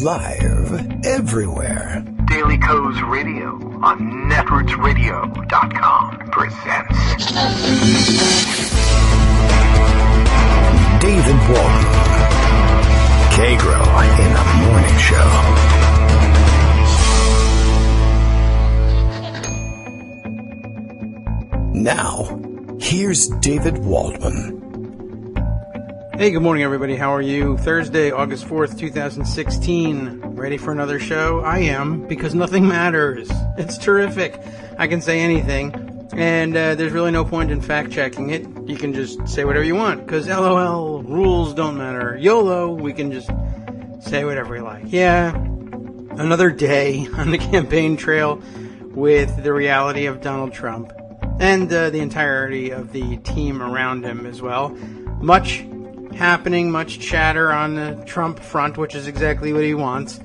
Live everywhere. Daily Co's Radio on netrootsradio.com presents David Walton. Kagro in the Morning Show. Now, here's David Waldman. Hey, good morning, everybody. How are you? Thursday, August 4th, 2016. Ready for another show? I am, because nothing matters. It's terrific. I can say anything, and there's really no point in fact-checking it. You can just say whatever you want, because LOL, rules don't matter. YOLO, we can just say whatever we like. Yeah, another day on the campaign trail with the reality of Donald Trump and the entirety of the team around him as well. Much happening, much chatter on the Trump front, which is exactly what he wants.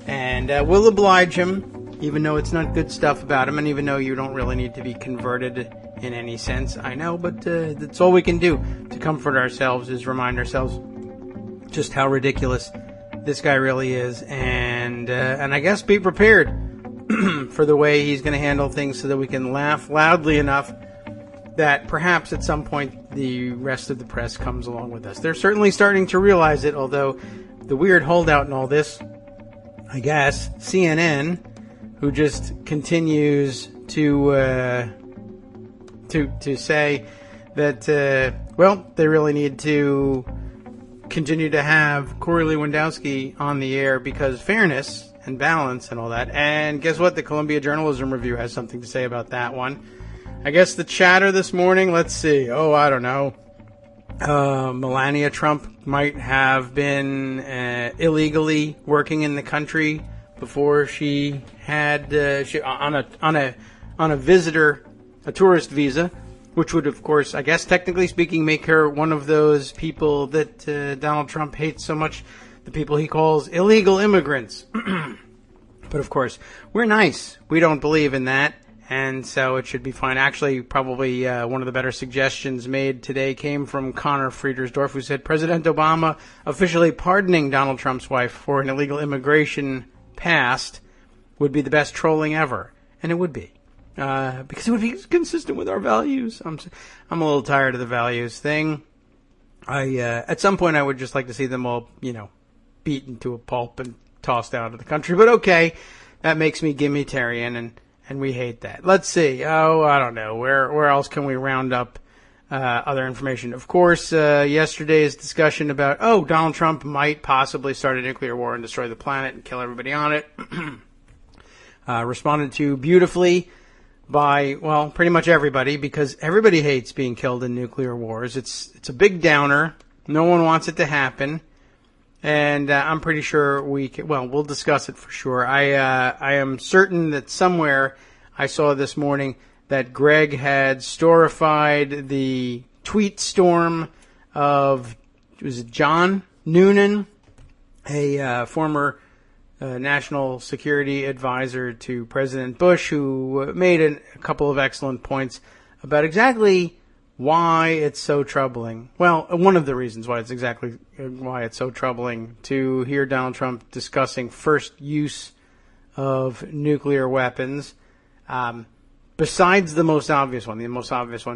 And we'll oblige him, even though it's not good stuff about him, and even though you don't really need to be converted in any sense. I know, but that's all we can do to comfort ourselves, is remind ourselves just how ridiculous this guy really is. And I guess be prepared for the way he's going to handle things so that we can laugh loudly enough that perhaps at some point the rest of the press comes along with us. They're certainly starting to realize it, although the weird holdout in all this, I guess, CNN, who just continues to say that, well, they really need to continue to have Corey Lewandowski on the air because fairness and balance and all that. And guess what? The Columbia Journalism Review has something to say about that one. I guess the chatter this morning, let's see. Oh, I don't know. Melania Trump might have been illegally working in the country before she had on a visitor, a tourist visa, which would, of course, I guess technically speaking, make her one of those people that Donald Trump hates so much, the people he calls illegal immigrants. But of course, we're nice. We don't believe in that. And so it should be fine. Actually, probably one of the better suggestions made today came from Connor Friedersdorf, who said President Obama officially pardoning Donald Trump's wife for an illegal immigration past would be the best trolling ever. And it would be. Because it would be consistent with our values. I'm a little tired of the values thing. At some point, I would just like to see them all, beaten to a pulp and tossed out of the country. But okay, that makes me gimmitarian, and we hate that. Let's see. Oh, I don't know. Where else can we round up other information? Of course, yesterday's discussion about, Donald Trump might possibly start a nuclear war and destroy the planet and kill everybody on it. Responded to beautifully by, well, pretty much everybody, because everybody hates being killed in nuclear wars. It's a big downer. No one wants it to happen. And I'm pretty sure we'll discuss it for sure. I am certain that somewhere I saw this morning that Greg had storified the tweet storm of, was it John Noonan, a former national security advisor to President Bush, who made a couple of excellent points about exactly why it's so troubling. Well, one of the reasons why it's so troubling to hear Donald Trump discussing first use of nuclear weapons, besides the most obvious one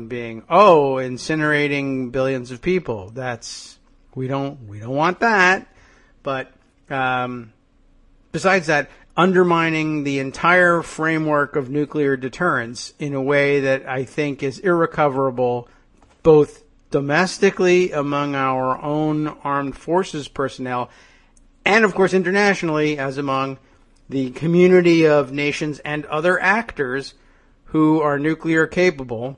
being, incinerating billions of people. We don't want that. But besides that, undermining the entire framework of nuclear deterrence in a way that I think is irrecoverable, both domestically among our own armed forces personnel and, of course, internationally as among the community of nations and other actors who are nuclear capable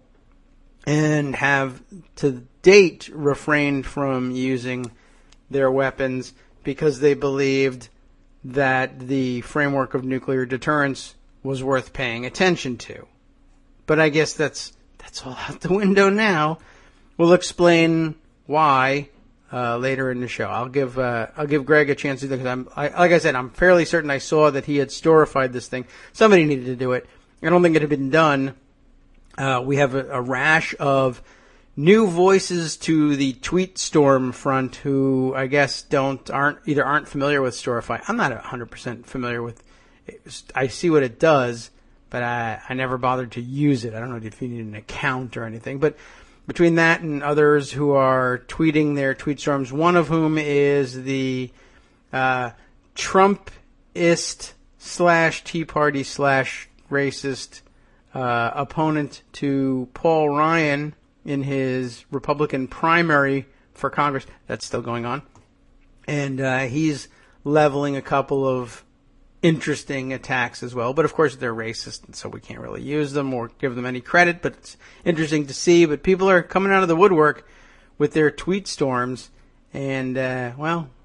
and have to date refrained from using their weapons because they believed that the framework of nuclear deterrence was worth paying attention to. But I guess that's all out the window now. We'll explain why later in the show. I'll give Greg a chance to do that, because like I said, I'm fairly certain I saw that he had storified this thing. Somebody needed to do it. I don't think it had been done. We have a rash of new voices to the tweet storm front who I guess aren't familiar with Storify. I'm not 100% familiar with it. I see what it does, but I never bothered to use it. I don't know if you need an account or anything. But between that and others who are tweeting their tweet storms, one of whom is the Trumpist / Tea Party / racist opponent to Paul Ryan in his Republican primary for Congress. That's still going on. And he's leveling a couple of interesting attacks as well. But, of course, they're racist, and so we can't really use them or give them any credit. But it's interesting to see. But people are coming out of the woodwork with their tweet storms. And,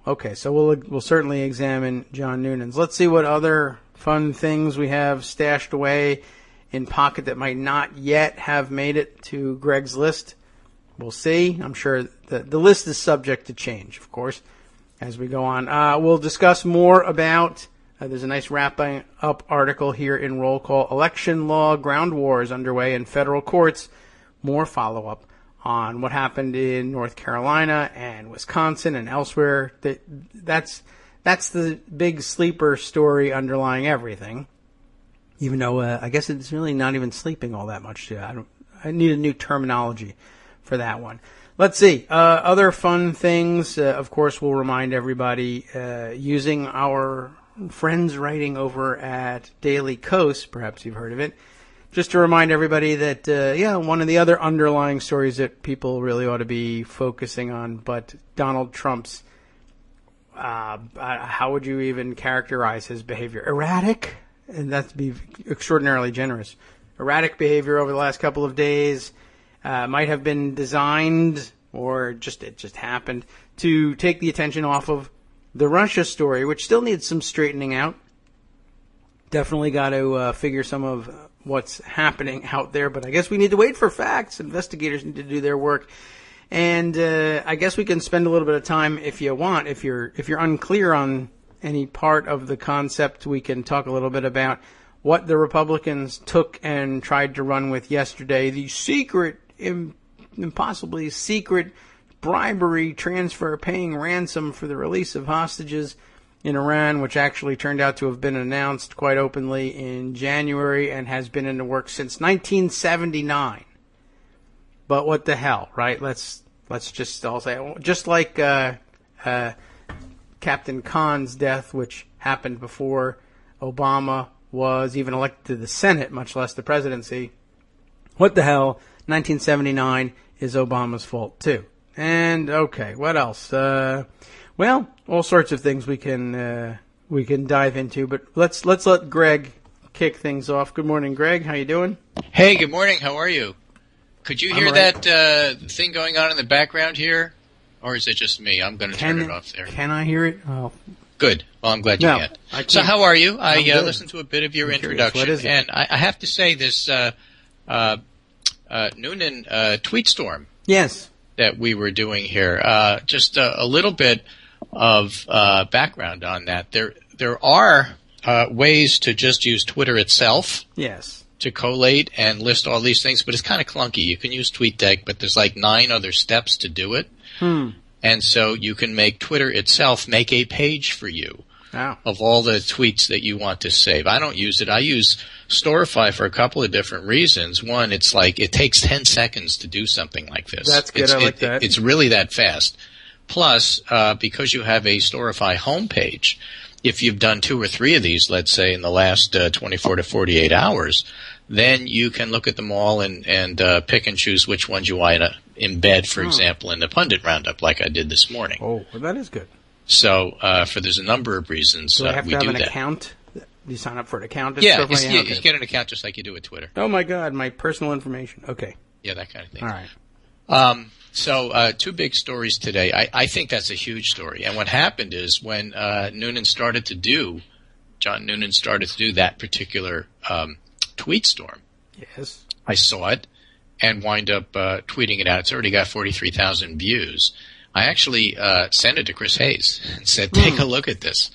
okay, so we'll certainly examine John Noonan's. Let's see what other fun things we have stashed away in pocket that might not yet have made it to Greg's list. We'll see. I'm sure the list is subject to change, of course, as we go on. We'll discuss more about, there's a nice wrapping up article here in Roll Call, Election Law Ground Wars underway in federal courts. More follow-up on what happened in North Carolina and Wisconsin and elsewhere. That's the big sleeper story underlying everything. Even though I guess it's really not even sleeping all that much. I need a new terminology for that one. Let's see. Other fun things, of course, we'll remind everybody using our friends writing over at Daily Kos, perhaps you've heard of it, just to remind everybody that, one of the other underlying stories that people really ought to be focusing on, but Donald Trump's, how would you even characterize his behavior? Erratic? And that's be extraordinarily generous. Erratic behavior over the last couple of days might have been designed, or it just happened, to take the attention off of the Russia story, which still needs some straightening out. Definitely got to figure some of what's happening out there, but I guess we need to wait for facts. Investigators need to do their work. And I guess we can spend a little bit of time if you want. If you're unclear on any part of the concept, we can talk a little bit about what the Republicans took and tried to run with yesterday. The secret, impossibly secret bribery transfer paying ransom for the release of hostages in Iran, which actually turned out to have been announced quite openly in January and has been in the works since 1979. But what the hell, right? Let's just all say, just like Captain Khan's death, which happened before Obama was even elected to the Senate, much less the presidency. What the hell? 1979 is Obama's fault, too. And, okay, what else? All sorts of things we can dive into, but let's let Greg kick things off. Good morning, Greg. How you doing? Hey, good morning. How are you? Could you hear that thing going on in the background here? Or is it just me? I'm going to turn it off there. Can I hear it? Oh. Good. Well, I'm glad you can. So how are you? I listened to a bit of your introduction. What is it? And I have to say this Noonan tweet storm that we were doing here, just a little bit of background on that. There are ways to just use Twitter itself. Yes. To collate and list all these things, but it's kind of clunky. You can use TweetDeck, but there's like 9 other steps to do it. And so you can make Twitter itself make a page for you of all the tweets that you want to save. I don't use it. I use Storify for a couple of different reasons. One, it's like it takes 10 seconds to do something like this. That's good. I like that. It's really that fast. Plus, because you have a Storify homepage, if you've done 2 or 3 of these, let's say in the last 24 to 48 hours, then you can look at them all and pick and choose which ones you want to embed, for example, in the pundit roundup, like I did this morning. Oh, well, that is good. So, there's a number of reasons we do that. Do I have to have an account? Do you sign up for an account? You get an account just like you do with Twitter. Oh, my God, my personal information. Okay. Yeah, that kind of thing. All right. So 2 big stories today. I think that's a huge story. And what happened is when John Noonan started to do that particular tweet storm. Yes. I saw it and wind up tweeting it out. It's already got 43,000 views. I actually sent it to Chris Hayes and said, take a look at this.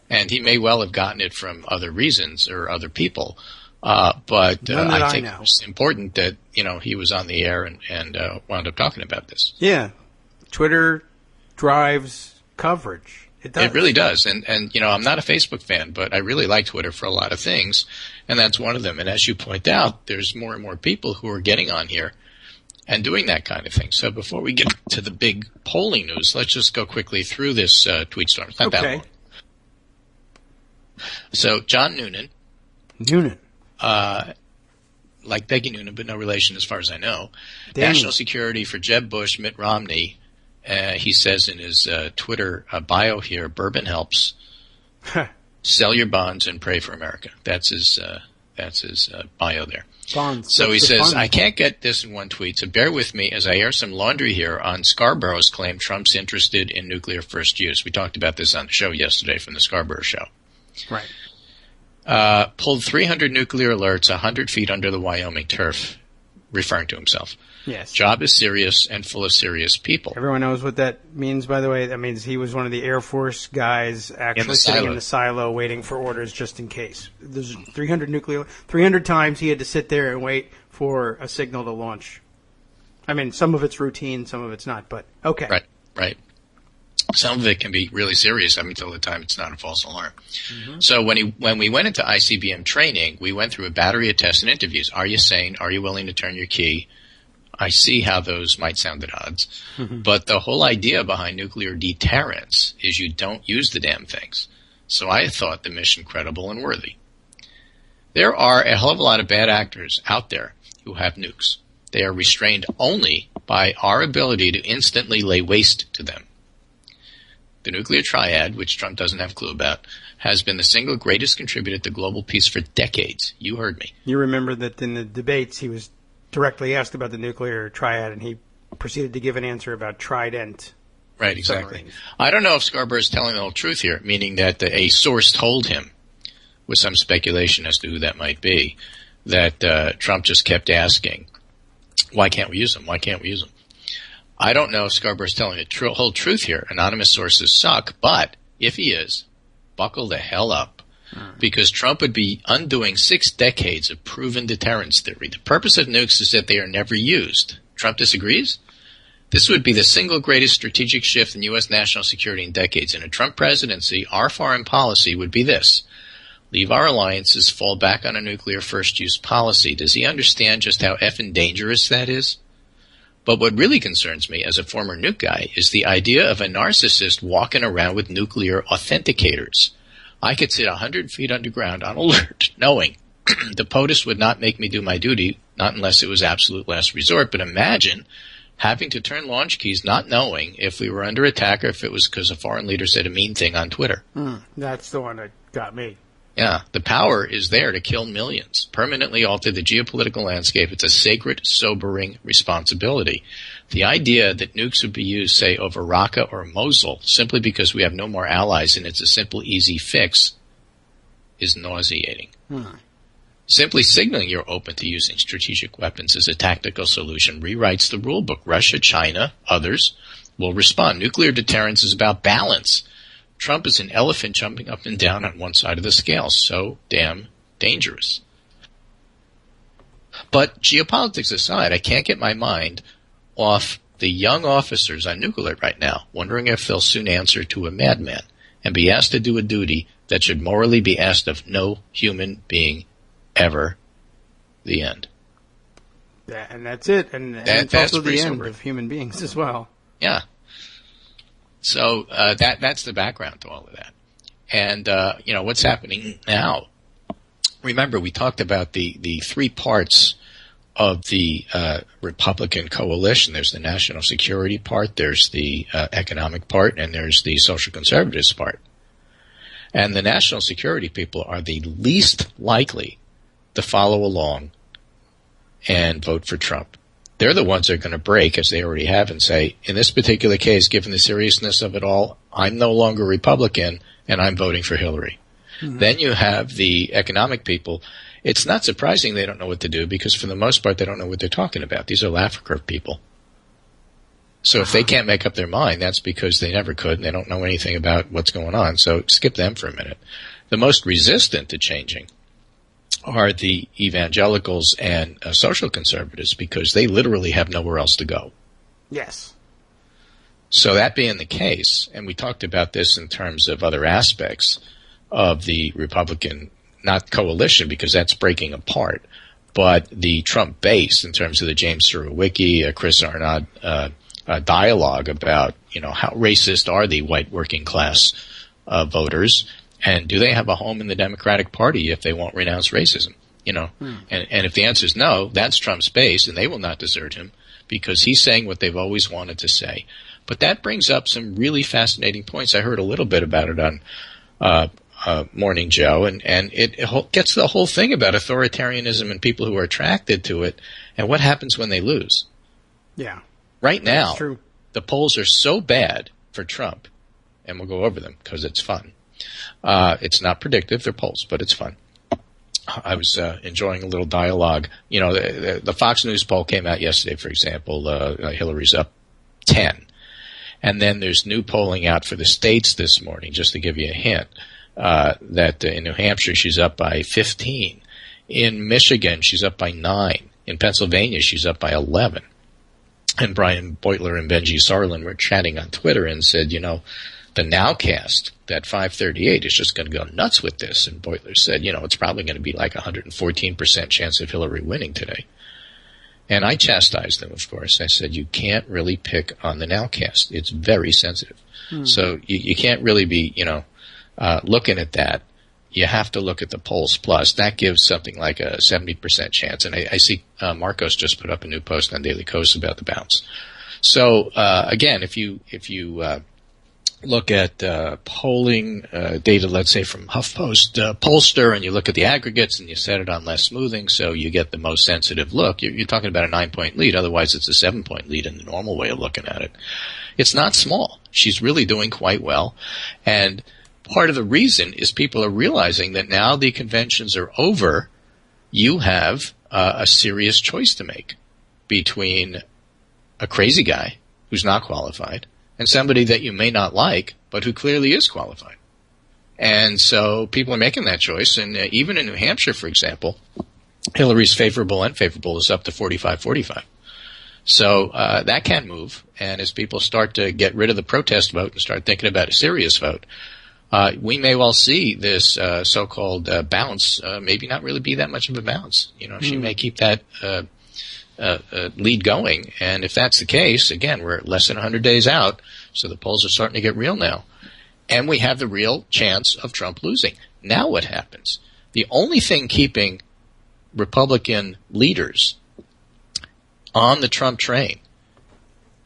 And he may well have gotten it from other reasons or other people. But I think know. it was important that, he was on the air and wound up talking about this. Yeah. Twitter drives coverage. It does. It really does. And I'm not a Facebook fan, but I really like Twitter for a lot of things, and that's one of them. And as you point out, there's more and more people who are getting on here and doing that kind of thing. So before we get to the big polling news, let's just go quickly through this tweet storm. It's not that long. So John Noonan. Like Peggy Noonan, but no relation as far as I know. National security for Jeb Bush, Mitt Romney. He says in his Twitter bio here, bourbon helps. Sell your bonds and pray for America. That's his bio there. Bonds. So he says, I can't get this in one tweet, so bear with me as I air some laundry here on Scarborough's claim Trump's interested in nuclear first use. We talked about this on the show yesterday from the Scarborough show. Right. Pulled 300 nuclear alerts 100 feet under the Wyoming turf, referring to himself. Yes. Job is serious and full of serious people. Everyone knows what that means, by the way. That means he was one of the Air Force guys actually sitting in the silo waiting for orders just in case. There's 300 times he had to sit there and wait for a signal to launch. I mean, some of it's routine, some of it's not, but okay. Right. Some of it can be really serious up until the time it's not a false alarm. Mm-hmm. So when we went into ICBM training, we went through a battery of tests and interviews. Are you sane? Are you willing to turn your key? I see how those might sound at odds. Mm-hmm. But the whole idea behind nuclear deterrence is you don't use the damn things. So I thought the mission credible and worthy. There are a hell of a lot of bad actors out there who have nukes. They are restrained only by our ability to instantly lay waste to them. The nuclear triad, which Trump doesn't have a clue about, has been the single greatest contributor to global peace for decades. You heard me. You remember that in the debates he was directly asked about the nuclear triad, and he proceeded to give an answer about trident. Right, exactly. Submarines. I don't know if Scarborough is telling the whole truth here, meaning that a source told him, with some speculation as to who that might be, that Trump just kept asking, why can't we use them? Why can't we use them? I don't know if Scarborough is telling the whole truth here. Anonymous sources suck, but if he is, buckle the hell up. Because Trump would be undoing 6 decades of proven deterrence theory. The purpose of nukes is that they are never used. Trump disagrees? This would be the single greatest strategic shift in U.S. national security in decades. In a Trump presidency, our foreign policy would be this. Leave our alliances, fall back on a nuclear first-use policy. Does he understand just how effing dangerous that is? But what really concerns me as a former nuke guy is the idea of a narcissist walking around with nuclear authenticators. I could sit 100 feet underground on alert, knowing the POTUS would not make me do my duty, not unless it was absolute last resort. But imagine having to turn launch keys not knowing if we were under attack or if it was because a foreign leader said a mean thing on Twitter. That's the one that got me. Yeah, the power is there to kill millions, permanently alter the geopolitical landscape. It's a sacred, sobering responsibility. The idea that nukes would be used, say, over Raqqa or Mosul, simply because we have no more allies and it's a simple, easy fix, is nauseating. Simply signaling you're open to using strategic weapons as a tactical solution rewrites the rule book. Russia, China, others will respond. Nuclear deterrence is about balance. Trump is an elephant jumping up and down on one side of the scale. So damn dangerous. But geopolitics aside, I can't get my mind off the young officers on nuclear right now, wondering if they'll soon answer to a madman and be asked to do a duty that should morally be asked of no human being ever. The end. And that's it. And it's also the end of human beings as well. Yeah. So that's the background to all of that. And, what's happening now. Remember, we talked about the 3 parts of the Republican coalition. There's the national security part, there's the economic part, and there's the social conservatives part. And the national security people are the least likely to follow along and vote for Trump. They're the ones that are going to break, as they already have, and say, in this particular case, given the seriousness of it all, I'm no longer Republican, and I'm voting for Hillary. Mm-hmm. Then you have the economic people. It's not surprising they don't know what to do, because for the most part, they don't know what they're talking about. These are laugh curve people. So if they can't make up their mind, that's because they never could, and they don't know anything about what's going on. So skip them for a minute. The most resistant to changing are the evangelicals and social conservatives, because they literally have nowhere else to go. Yes. So that being the case, and we talked about this in terms of other aspects of the Republican, not coalition, because that's breaking apart, but the Trump base in terms of the James Surowiecki, Chris Arnott dialogue about, how racist are the white working class voters, and do they have a home in the Democratic Party if they won't renounce racism? And if the answer is no, that's Trump's base, and they will not desert him because he's saying what they've always wanted to say. But that brings up some really fascinating points. I heard a little bit about it on Morning Joe, and it gets the whole thing about authoritarianism and people who are attracted to it, and what happens when they lose. Yeah. Right now, that's true. The polls are so bad for Trump, and we'll go over them because it's fun. It's not predictive, they're polls, but it's fun. I was enjoying a little dialogue. The Fox News poll came out yesterday, for example. Hillary's up 10. And then there's new polling out for the states this morning, just to give you a hint, that in New Hampshire she's up by 15. In Michigan she's up by 9. In Pennsylvania she's up by 11. And Brian Beutler and Benji Sarlin were chatting on Twitter and said, the Nowcast, that 538, is just going to go nuts with this. And Beutler said, it's probably going to be like 114% chance of Hillary winning today. And I chastised them, of course. I said, you can't really pick on the Nowcast. It's very sensitive. So you can't really be, looking at that. You have to look at the polls plus. That gives something like a 70% chance. And I see Marcos just put up a new post on Daily Kos about the bounce. So, again, if you look at polling data, let's say from HuffPost pollster, and you look at the aggregates and you set it on less smoothing so you get the most sensitive look, you're talking about a 9-point lead. Otherwise, it's a 7-point lead in the normal way of looking at it. It's not small. She's really doing quite well. And part of the reason is people are realizing that now the conventions are over, you have a serious choice to make between a crazy guy who's not qualified and somebody that you may not like, but who clearly is qualified. And so people are making that choice. And even in New Hampshire, for example, Hillary's favorable and unfavorable is up to 45-45. So that can move. And as people start to get rid of the protest vote and start thinking about a serious vote, we may well see this so-called bounce maybe not really be that much of a bounce. She may keep that lead going. And if that's the case, again, we're less than 100 days out, so the polls are starting to get real now. And we have the real chance of Trump losing. Now what happens? The only thing keeping Republican leaders on the Trump train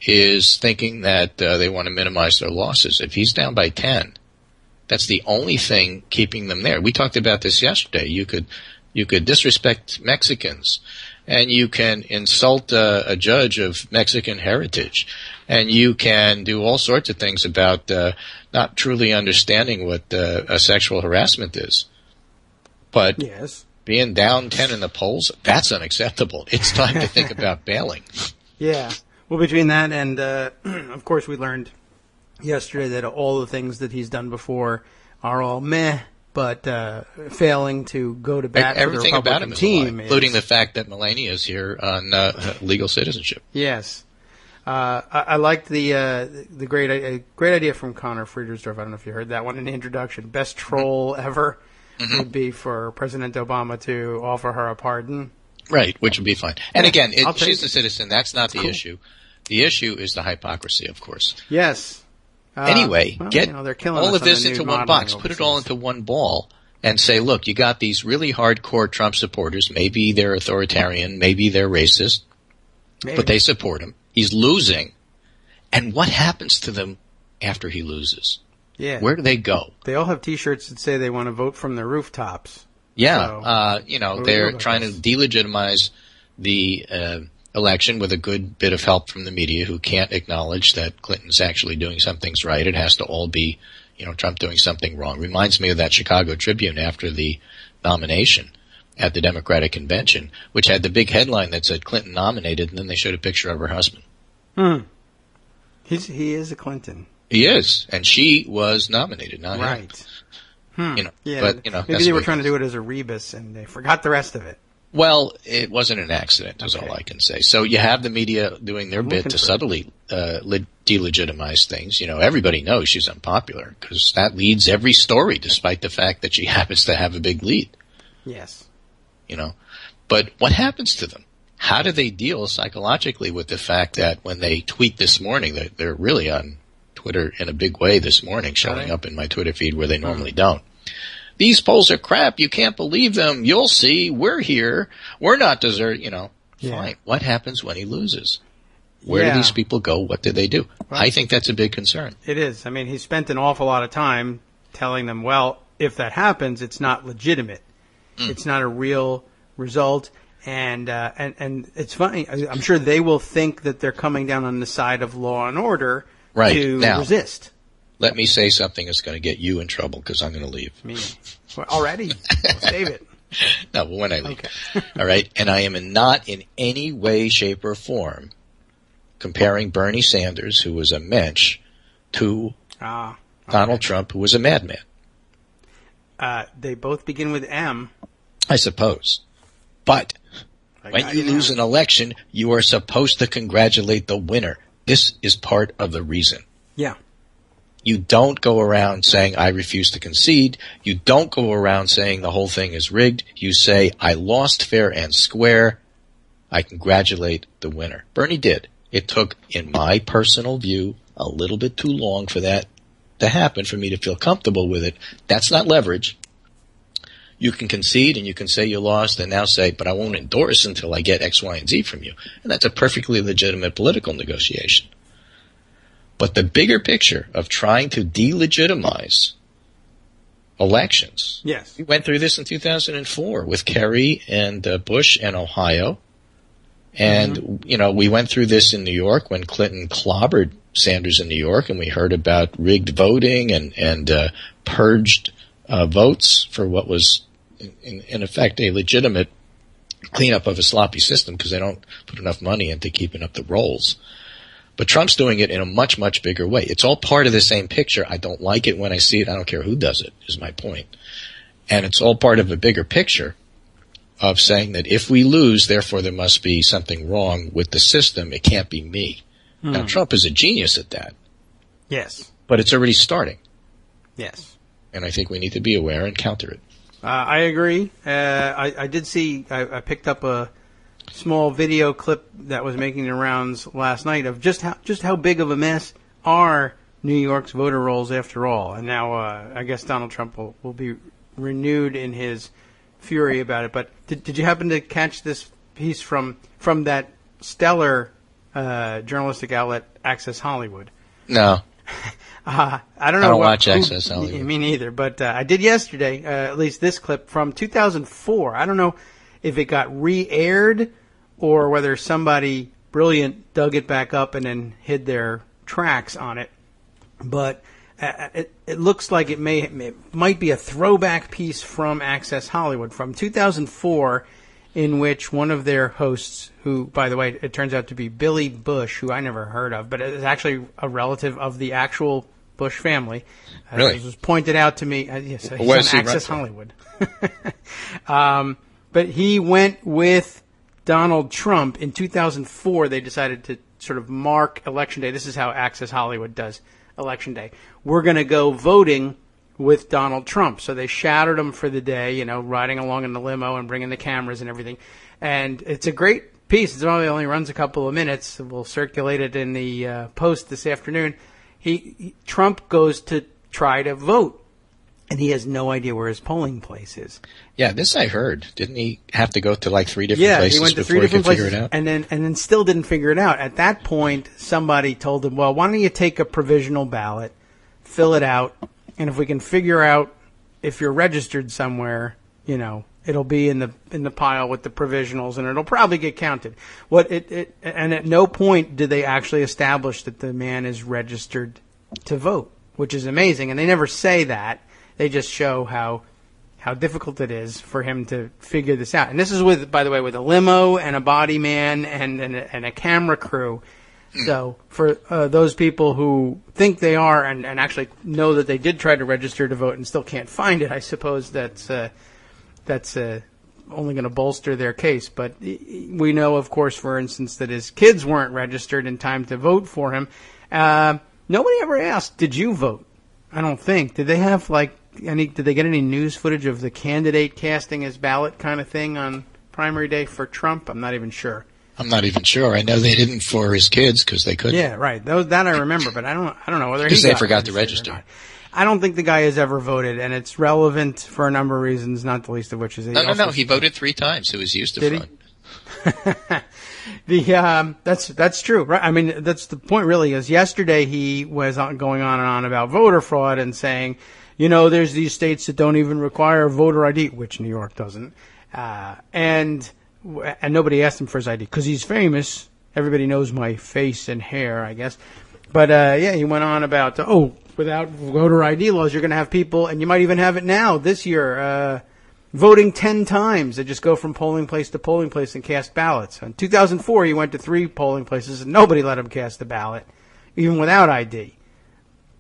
is thinking that they want to minimize their losses. If he's down by 10, that's the only thing keeping them there. We talked about this yesterday. You could disrespect Mexicans, and you can insult a judge of Mexican heritage, and you can do all sorts of things about not truly understanding what sexual harassment is. But yes, being down 10 in the polls, that's unacceptable. It's time to think about bailing. Yeah. Well, between that and, of course, we learned yesterday that all the things that he's done before are all meh, but failing to go to bat for the Republican team, including the fact that Melania is here on legal citizenship. Yes, I liked the great idea from Connor Friedersdorf. I don't know if you heard that one in the introduction. Best troll ever would be for President Obama to offer her a pardon. Right, which would be fine. And again, she's a citizen. That's not the issue. The issue is the hypocrisy, of course. Yes. Anyway, get they're killing all us of this on the into news one box. modeling Put it all overseas. into one ball and say, look, you got these really hardcore Trump supporters. Maybe they're authoritarian. Maybe they're racist. Maybe. But they support him. He's losing. And what happens to them after he loses? Yeah. Where do they go? They all have T-shirts that say they want to vote from their rooftops. Yeah. So, they're trying to delegitimize the election with a good bit of help from the media who can't acknowledge that Clinton's actually doing some things right. It has to all be, Trump doing something wrong. Reminds me of that Chicago Tribune after the nomination at the Democratic Convention, which had the big headline that said Clinton nominated, and then they showed a picture of her husband. He is a Clinton. He is, and she was nominated, not him. Right. You know, Yeah, but, you know, maybe they were trying to do it as a rebus, and they forgot the rest of it. Well, it wasn't an accident, is all I can say. So you have the media doing their bit to subtly delegitimize things. You know, everybody knows she's unpopular because that leads every story, despite the fact that she happens to have a big lead. Yes. You know, but what happens to them? How do they deal psychologically with the fact that when they tweet this morning, they're really on Twitter in a big way this morning, showing up in my Twitter feed where they normally don't. These polls are crap. You can't believe them. You'll see. We're here. We're not desert. You know, fine. What happens when he loses? Where do these people go? What do they do? Well, I think that's a big concern. It is. I mean, he spent an awful lot of time telling them, well, if that happens, it's not legitimate. It's not a real result. And it's funny. I'm sure they will think that they're coming down on the side of law and order to resist. Let me say something that's going to get you in trouble because I'm going to leave. Me. Well, already? We'll save it. No, but when I leave. Okay. All right? And I am not in any way, shape, or form comparing Bernie Sanders, who was a mensch, to Donald Trump, who was a madman. They both begin with M. I suppose. But when you lose an election, you are supposed to congratulate the winner. This is part of the reason. Yeah. You don't go around saying, I refuse to concede. You don't go around saying the whole thing is rigged. You say, I lost fair and square. I congratulate the winner. Bernie did. It took, in my personal view, a little bit too long for that to happen, for me to feel comfortable with it. That's not leverage. You can concede and you can say you lost and now say, but I won't endorse until I get X, Y, and Z from you. And that's a perfectly legitimate political negotiation. But the bigger picture of trying to delegitimize elections. Yes. We went through this in 2004 with Kerry and Bush and Ohio. And, you know, we went through this in New York when Clinton clobbered Sanders in New York, and we heard about rigged voting and purged votes for what was, in effect, a legitimate cleanup of a sloppy system because they don't put enough money into keeping up the rolls. But Trump's doing it in a much, much bigger way. It's all part of the same picture. I don't like it when I see it. I don't care who does it, is my point. And it's all part of a bigger picture of saying that if we lose, therefore there must be something wrong with the system. It can't be me. Now, Trump is a genius at that. Yes. But it's already starting. Yes. And I think we need to be aware and counter it. I agree. I did see, I picked up a small video clip that was making the rounds last night of just how big of a mess are New York's voter rolls after all. And now I guess Donald Trump will be renewed in his fury about it. But did you happen to catch this piece from that stellar journalistic outlet, Access Hollywood? No. I don't know. I don't watch Access Hollywood. Me neither. But I did yesterday, at least this clip from 2004. I don't know if it got re-aired or whether somebody brilliant dug it back up and then hid their tracks on it. But it looks like it might be a throwback piece from Access Hollywood from 2004, in which one of their hosts, who, by the way, it turns out to be Billy Bush, who I never heard of, but is actually a relative of the actual Bush family. Really? It was pointed out to me. Yes, he's Where's on he Access Hollywood. But he went with Donald Trump in 2004. They decided to sort of mark Election Day. This is how Access Hollywood does Election Day. We're going to go voting with Donald Trump. So they shadowed him for the day, riding along in the limo and bringing the cameras and everything. And it's a great piece. It only runs a couple of minutes. We'll circulate it in the Post this afternoon. Trump goes to try to vote, and he has no idea where his polling place is. Yeah, this I heard. Didn't he have to go to like 3 different places he went to before 3 different he could places, figure it out? and then still didn't figure it out. At that point, somebody told him, well, why don't you take a provisional ballot, fill it out, and if we can figure out if you're registered somewhere, it'll be in the pile with the provisionals, and it'll probably get counted. And at no point did they actually establish that the man is registered to vote, which is amazing. And they never say that. They just show how difficult it is for him to figure this out. And this is by the way, with a limo and a body man and a camera crew. So for those people who think they are and actually know that they did try to register to vote and still can't find it, I suppose that's only going to bolster their case. But we know, of course, for instance, that his kids weren't registered in time to vote for him. Nobody ever asked, did you vote? I don't think. Did they have did they get any news footage of the candidate casting his ballot kind of thing on primary day for Trump? I'm not even sure. I'm not even sure. I know they didn't for his kids because they couldn't. Yeah, right. That I remember, but I don't know whether because they forgot to register. I don't think the guy has ever voted, and it's relevant for a number of reasons, not the least of which is no. He voted 3 times. He was used to front. That's true, right? I mean, that's the point. Really, is yesterday he was going on and on about voter fraud and saying, there's these states that don't even require voter ID, which New York doesn't, and nobody asked him for his ID because he's famous. Everybody knows my face and hair, I guess. But he went on about without voter ID laws, you're going to have people, and you might even have it now this year, voting 10 times. They just go from polling place to polling place and cast ballots. In 2004, he went to 3 polling places, and nobody let him cast a ballot, even without ID.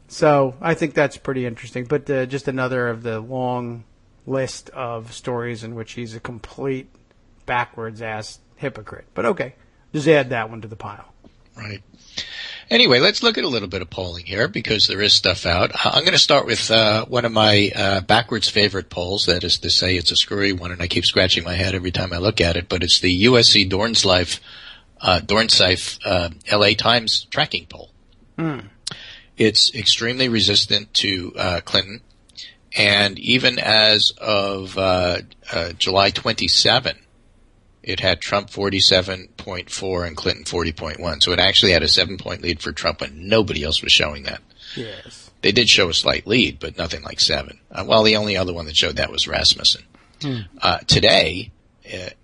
So I think that's pretty interesting. But just another of the long list of stories in which he's a complete backwards-ass hypocrite. But okay, just add that one to the pile. Right. Anyway, let's look at a little bit of polling here because there is stuff out. I'm going to start with one of my backwards favorite polls. That is to say, it's a screwy one, and I keep scratching my head every time I look at it. But it's the USC Dornsife LA Times tracking poll. It's extremely resistant to Clinton, and even as of July 27. It had Trump 47.4 and Clinton 40.1. So it actually had a 7-point lead for Trump, and nobody else was showing that. Yes. They did show a slight lead, but nothing like 7. The only other one that showed that was Rasmussen. Today,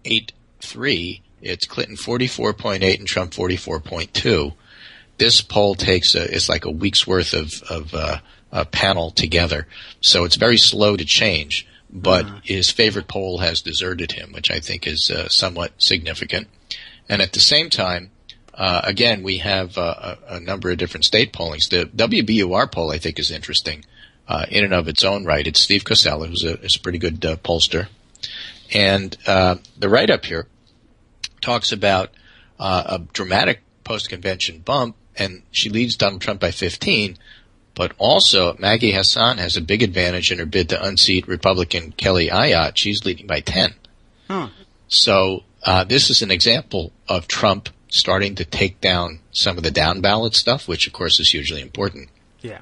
8-3, it's Clinton 44.8 and Trump 44.2. This poll it's like a week's worth of a panel together. So it's very slow to change. But his favorite poll has deserted him, which I think is somewhat significant. And at the same time, again, we have a number of different state pollings. The WBUR poll, I think, is interesting in and of its own right. It's Steve Cosella, who's a pretty good pollster. And the write-up here talks about a dramatic post-convention bump, and she leads Donald Trump by 15. But also, Maggie Hassan has a big advantage in her bid to unseat Republican Kelly Ayotte. She's leading by 10. So this is an example of Trump starting to take down some of the down-ballot stuff, which, of course, is hugely important. Yeah.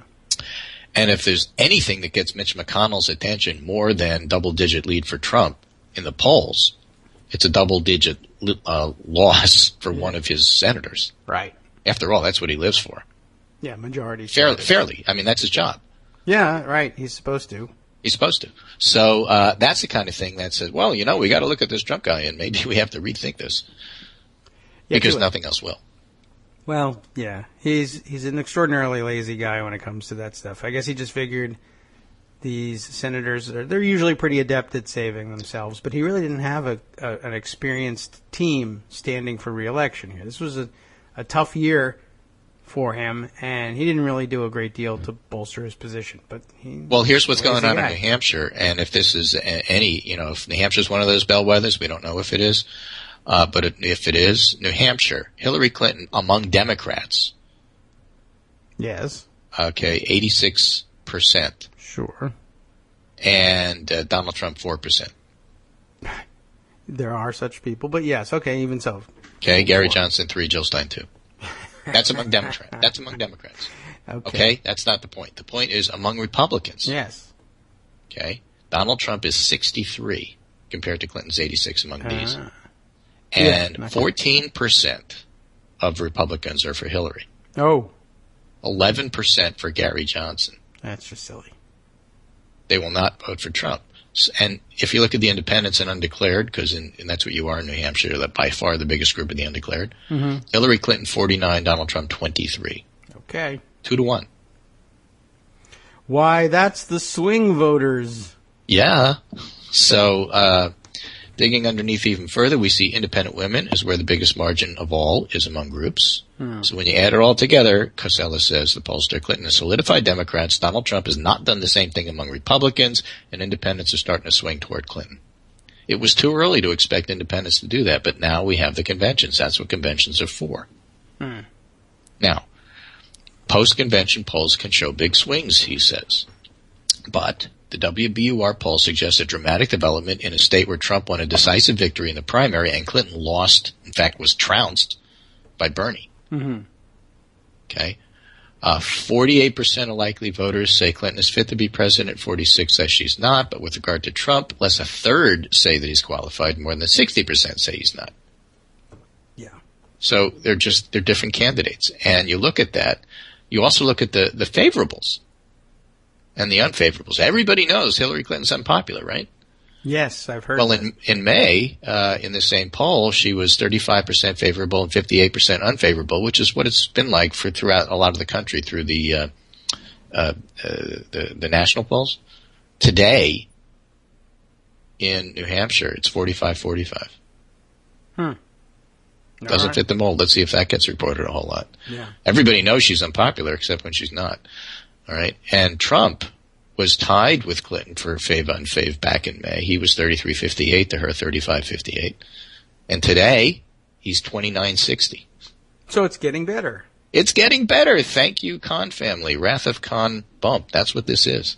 And if there's anything that gets Mitch McConnell's attention more than double-digit lead for Trump in the polls, it's a double-digit loss for one of his senators. Right. After all, that's what he lives for. Yeah, majority. Fairly. I mean, that's his job. Yeah, right. He's supposed to. So that's the kind of thing that says, well, we got to look at this Trump guy, and maybe we have to rethink this. Because nothing else will. Well, yeah. He's an extraordinarily lazy guy when it comes to that stuff. I guess he just figured these senators, they're usually pretty adept at saving themselves, but he really didn't have an experienced team standing for re-election here. This was a tough year for him, and he didn't really do a great deal to bolster his position. But here's what's going on in New Hampshire, and if this is if New Hampshire's one of those bellwethers, we don't know if it is, but if it is, New Hampshire, Hillary Clinton among Democrats. Yes. Okay, 86%. Sure. And Donald Trump 4%. There are such people, but yes, okay, even so. Okay, Gary Johnson 3, Jill Stein 2. That's among Democrats. Okay, that's not the point. The point is among Republicans. Yes. Okay, Donald Trump is 63 compared to Clinton's 86 among these. And 14% of Republicans are for Hillary. Oh. 11% for Gary Johnson. That's just silly. They will not vote for Trump. And if you look at the independents and undeclared, and that's what you are in New Hampshire, that by far the biggest group of the undeclared, Hillary Clinton 49, Donald Trump 23. Okay. 2-1. Why, that's the swing voters. Yeah. So Digging underneath even further, we see independent women is where the biggest margin of all is among groups. So when you add it all together, Casella says, the pollster, Clinton has solidified Democrats. Donald Trump has not done the same thing among Republicans, and independents are starting to swing toward Clinton. It was too early to expect independents to do that, but now we have the conventions. That's what conventions are for. Now, post-convention polls can show big swings, he says. But the WBUR poll suggests a dramatic development in a state where Trump won a decisive victory in the primary and Clinton lost, in fact, was trounced by Bernie. Okay. 48% of likely voters say Clinton is fit to be president. 46% say she's not. But with regard to Trump, less a third say that he's qualified. More than 60% say he's not. Yeah. So they're different candidates. And you look at that. You also look at the favorables and the unfavorables. Everybody knows Hillary Clinton's unpopular, right? Yes, I've heard. Well, in May, in the same poll, she was 35% favorable and 58% unfavorable, which is what it's been like for throughout a lot of the country through the national polls. Today, in New Hampshire, it's 45-45. Doesn't fit the mold. Let's see if that gets reported a whole lot. Yeah. Everybody knows she's unpopular except when she's not. All right, and Trump was tied with Clinton for fave-unfave back in May. He was 33-58 to her 35-58. And today, he's 29-60. So it's getting better. It's getting better. Thank you, Khan family. Wrath of Khan bump. That's what this is.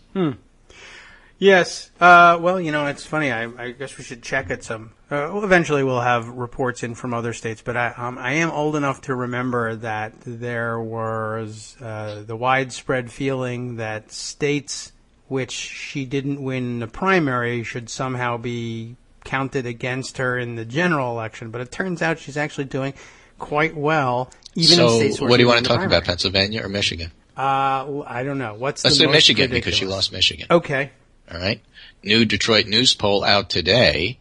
Yes. Well, it's funny. I guess we should check at some. Eventually we'll have reports in from other states, but I am old enough to remember that there was the widespread feeling that states which she didn't win the primary should somehow be counted against her in the general election. But it turns out she's actually doing quite well, even in states where what do you want to talk primary. about, Pennsylvania or Michigan? I don't know. Let's do Michigan because she lost Michigan. Okay. All right. New Detroit News poll out today.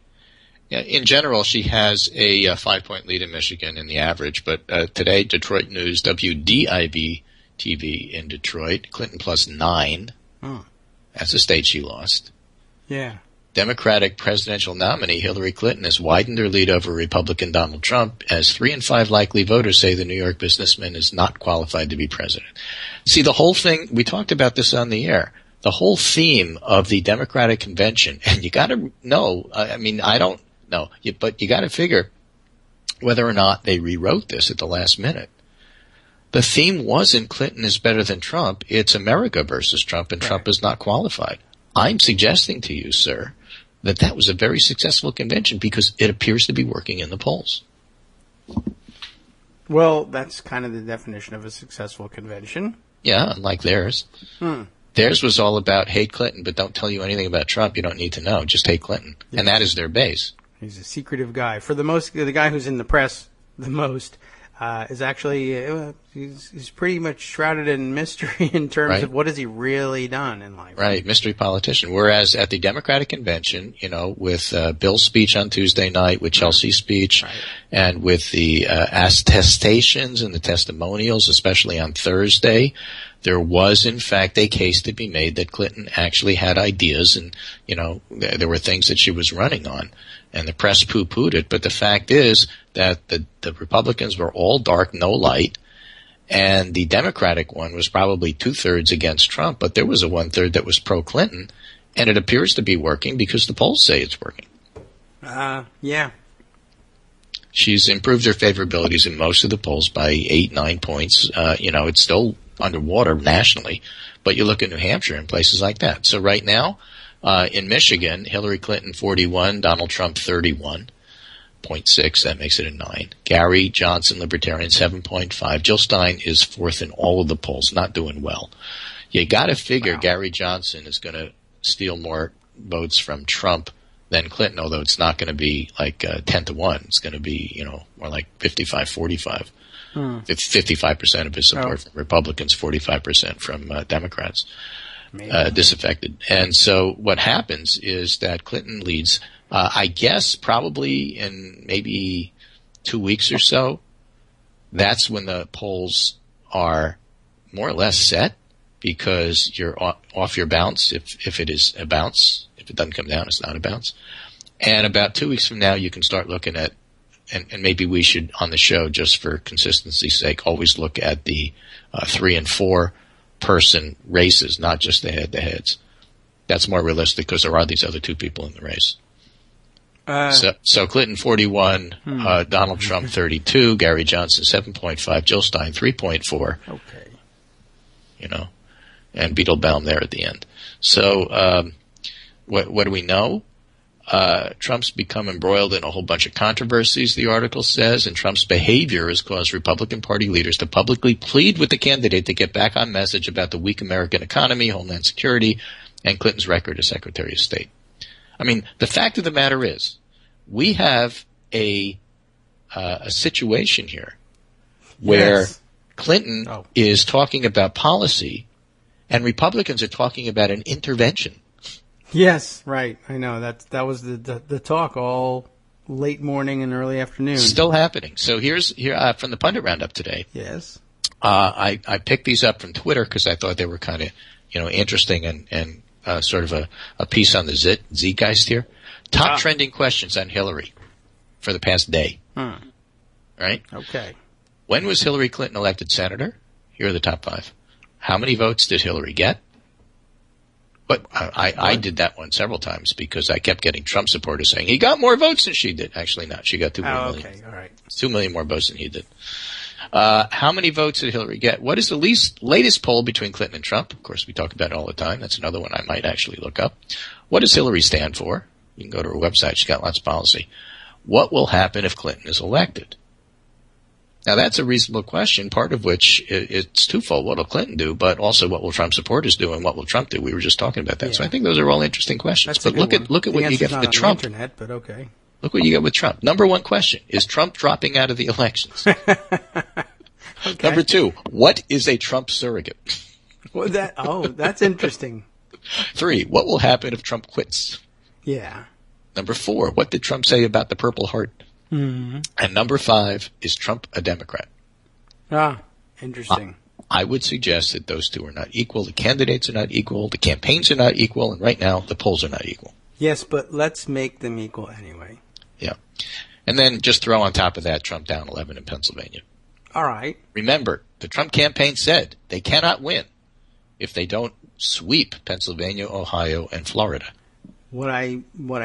In general, she has a 5-point lead in Michigan in the average, but today, Detroit News, WDIB TV in Detroit, Clinton plus 9. That's the state she lost. Yeah. Democratic presidential nominee Hillary Clinton has widened her lead over Republican Donald Trump, as 3 in 5 likely voters say the New York businessman is not qualified to be president. See, the whole thing, we talked about this on the air, the whole theme of the Democratic convention, and you got to know, I don't know, but you got to figure whether or not they rewrote this at the last minute. The theme wasn't Clinton is better than Trump. It's America versus Trump, and Trump is not qualified. I'm suggesting to you, sir, that was a very successful convention because it appears to be working in the polls. Well, that's kind of the definition of a successful convention. Yeah, unlike theirs. Theirs was all about hate Clinton, but don't tell you anything about Trump. You don't need to know. Just hate Clinton. Yeah. And that is their base. He's a secretive guy. For the most, the guy who's in the press the most is actually he's pretty much shrouded in mystery in terms of what has he really done in life. Right, mystery politician. Whereas at the Democratic convention, with Bill's speech on Tuesday night, with Chelsea's speech, and with the attestations and the testimonials, especially on Thursday, there was, in fact, a case to be made that Clinton actually had ideas and, there were things that she was running on. And the press poo-pooed it. But the fact is that the Republicans were all dark, no light. And the Democratic one was probably 2/3 against Trump. But there was a 1/3 that was pro-Clinton. And it appears to be working because the polls say it's working. Yeah. She's improved her favorabilities in most of the polls by 8-9 points. It's still underwater nationally. But you look at New Hampshire and places like that. So right now, in Michigan, Hillary Clinton 41, Donald Trump 31.6. That makes it a 9. Gary Johnson, Libertarian 7.5. Jill Stein is 4th in all of the polls, not doing well. You got to figure Gary Johnson is going to steal more votes from Trump than Clinton, although it's not going to be like 10-1. It's going to be more like 55-45. 55% of his support from Republicans, 45% from Democrats. Disaffected. And so what happens is that Clinton leads, I guess probably in maybe 2 weeks or so. That's when the polls are more or less set because you're off your bounce if it is a bounce. If it doesn't come down, it's not a bounce. And about 2 weeks from now, you can start looking at, and maybe we should, on the show, just for consistency's sake, always look at the 3 and 4 person races, not just the head-to-heads. That's more realistic because there are these other 2 people in the race. So Clinton 41, Donald Trump 32, Gary Johnson 7.5, Jill Stein 3.4. Okay. You know, and Beetlebaum there at the end. So what do we know? Trump's become embroiled in a whole bunch of controversies, the article says, and Trump's behavior has caused Republican Party leaders to publicly plead with the candidate to get back on message about the weak American economy, Homeland Security, and Clinton's record as Secretary of State. I mean, the fact of the matter is, we have a situation here where Clinton is talking about policy and Republicans are talking about an intervention. Yes, right. I know that was the talk all late morning and early afternoon. Still happening. So here from the Pundit Roundup today. Yes. I picked these up from Twitter because I thought they were kind of interesting and sort of a piece on the Zeitgeist here. Top trending questions on Hillary for the past day. Right? Okay. When was Hillary Clinton elected senator? Here are the top 5. How many votes did Hillary get? But I did that one several times because I kept getting Trump supporters saying he got more votes than she did. Actually, not. She got 2 more million. Okay, all right. 2 million more votes than he did. How many votes did Hillary get? What is the latest poll between Clinton and Trump? Of course, we talk about it all the time. That's another one I might actually look up. What does Hillary stand for? You can go to her website. She's got lots of policy. What will happen if Clinton is elected? Now, that's a reasonable question, part of which it's twofold. What will Clinton do? But also, what will Trump supporters do? And what will Trump do? We were just talking about that. Yeah. So I think those are all interesting questions. That's but look at what you get with Trump. Internet, but okay. Look what you get with Trump. Number 1 question. Is Trump dropping out of the elections? Okay. Number 2. What is a Trump surrogate? Well, that's interesting. 3. What will happen if Trump quits? Yeah. Number 4. What did Trump say about the Purple Heart? Mm-hmm. And number 5. Is Trump a Democrat? Interesting. I would suggest that those 2 are not equal. The candidates are not equal. The campaigns are not equal. And right now, the polls are not equal. Yes, but let's make them equal anyway. Yeah. And then just throw on top of that Trump down 11 in Pennsylvania. All right. Remember, the Trump campaign said they cannot win if they don't sweep Pennsylvania, Ohio, and Florida. What I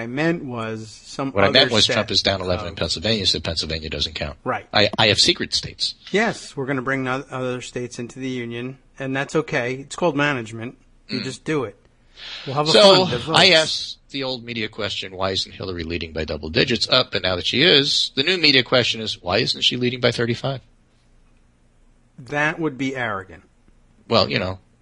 meant was Trump is down 11 in Pennsylvania, so Pennsylvania doesn't count. Right. I have secret states. Yes, we're going to bring other states into the union, and that's okay. It's called management. You just do it. We'll have a fun. So I asked the old media question, why isn't Hillary leading by double digits? But now that she is, the new media question is, why isn't she leading by 35? That would be arrogant. Well,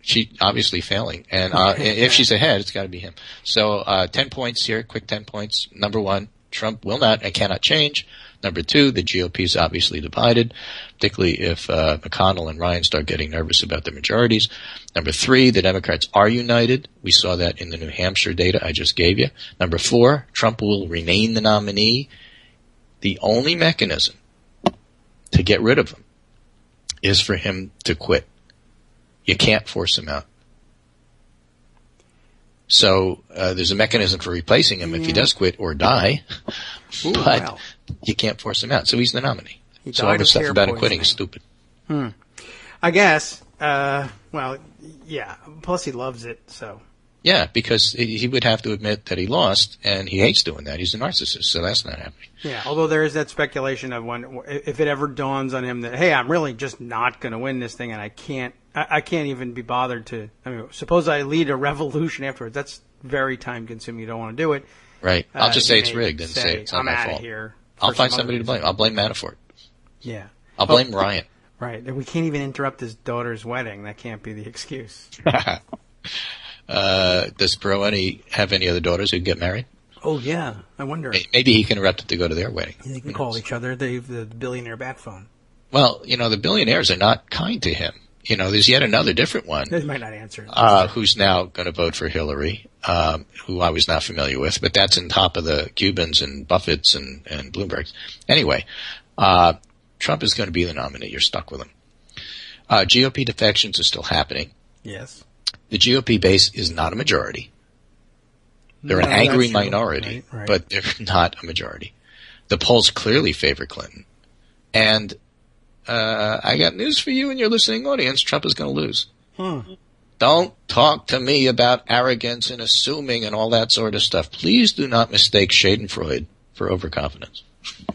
she obviously failing. And if she's ahead, it's got to be him. So 10 points here, quick 10 points. Number 1, Trump will not and cannot change. Number 2, the GOP is obviously divided, particularly if McConnell and Ryan start getting nervous about their majorities. Number 3, the Democrats are united. We saw that in the New Hampshire data I just gave you. Number 4, Trump will remain the nominee. The only mechanism to get rid of him is for him to quit. You can't force him out. So there's a mechanism for replacing him if he does quit or die, but you can't force him out. So he's the nominee. So all the stuff about him quitting is stupid. I guess. Well, yeah. Plus he loves it, so. Yeah, because he would have to admit that he lost, and he hates doing that. He's a narcissist, so that's not happening. Yeah, although there is that speculation of if it ever dawns on him that, hey, I'm really just not going to win this thing, and I can't even be bothered to. I mean, suppose I lead a revolution afterwards. That's very time consuming. You don't want to do it. Right. I'll just say it's rigged and say it's not my fault. Here I'll find somebody to blame. I'll blame Manafort. Yeah. I'll blame Ryan. Right. We can't even interrupt his daughter's wedding. That can't be the excuse. Does Perot have any other daughters who get married? Oh, yeah. I wonder. Maybe he can interrupt it to go to their wedding. They can call each other the billionaire bat phone. Well, the billionaires are not kind to him. There's yet another different one. They might not answer. Who's now going to vote for Hillary, who I was not familiar with, but that's on top of the Cubans and Buffetts and Bloombergs. Anyway, Trump is going to be the nominee. You're stuck with him. GOP defections are still happening. Yes. The GOP base is not a majority. They're an angry minority, right. But they're not a majority. The polls clearly favor Clinton. And I got news for you and your listening audience. Trump is going to lose. Don't talk to me about arrogance and assuming and all that sort of stuff. Please do not mistake Schadenfreude for overconfidence.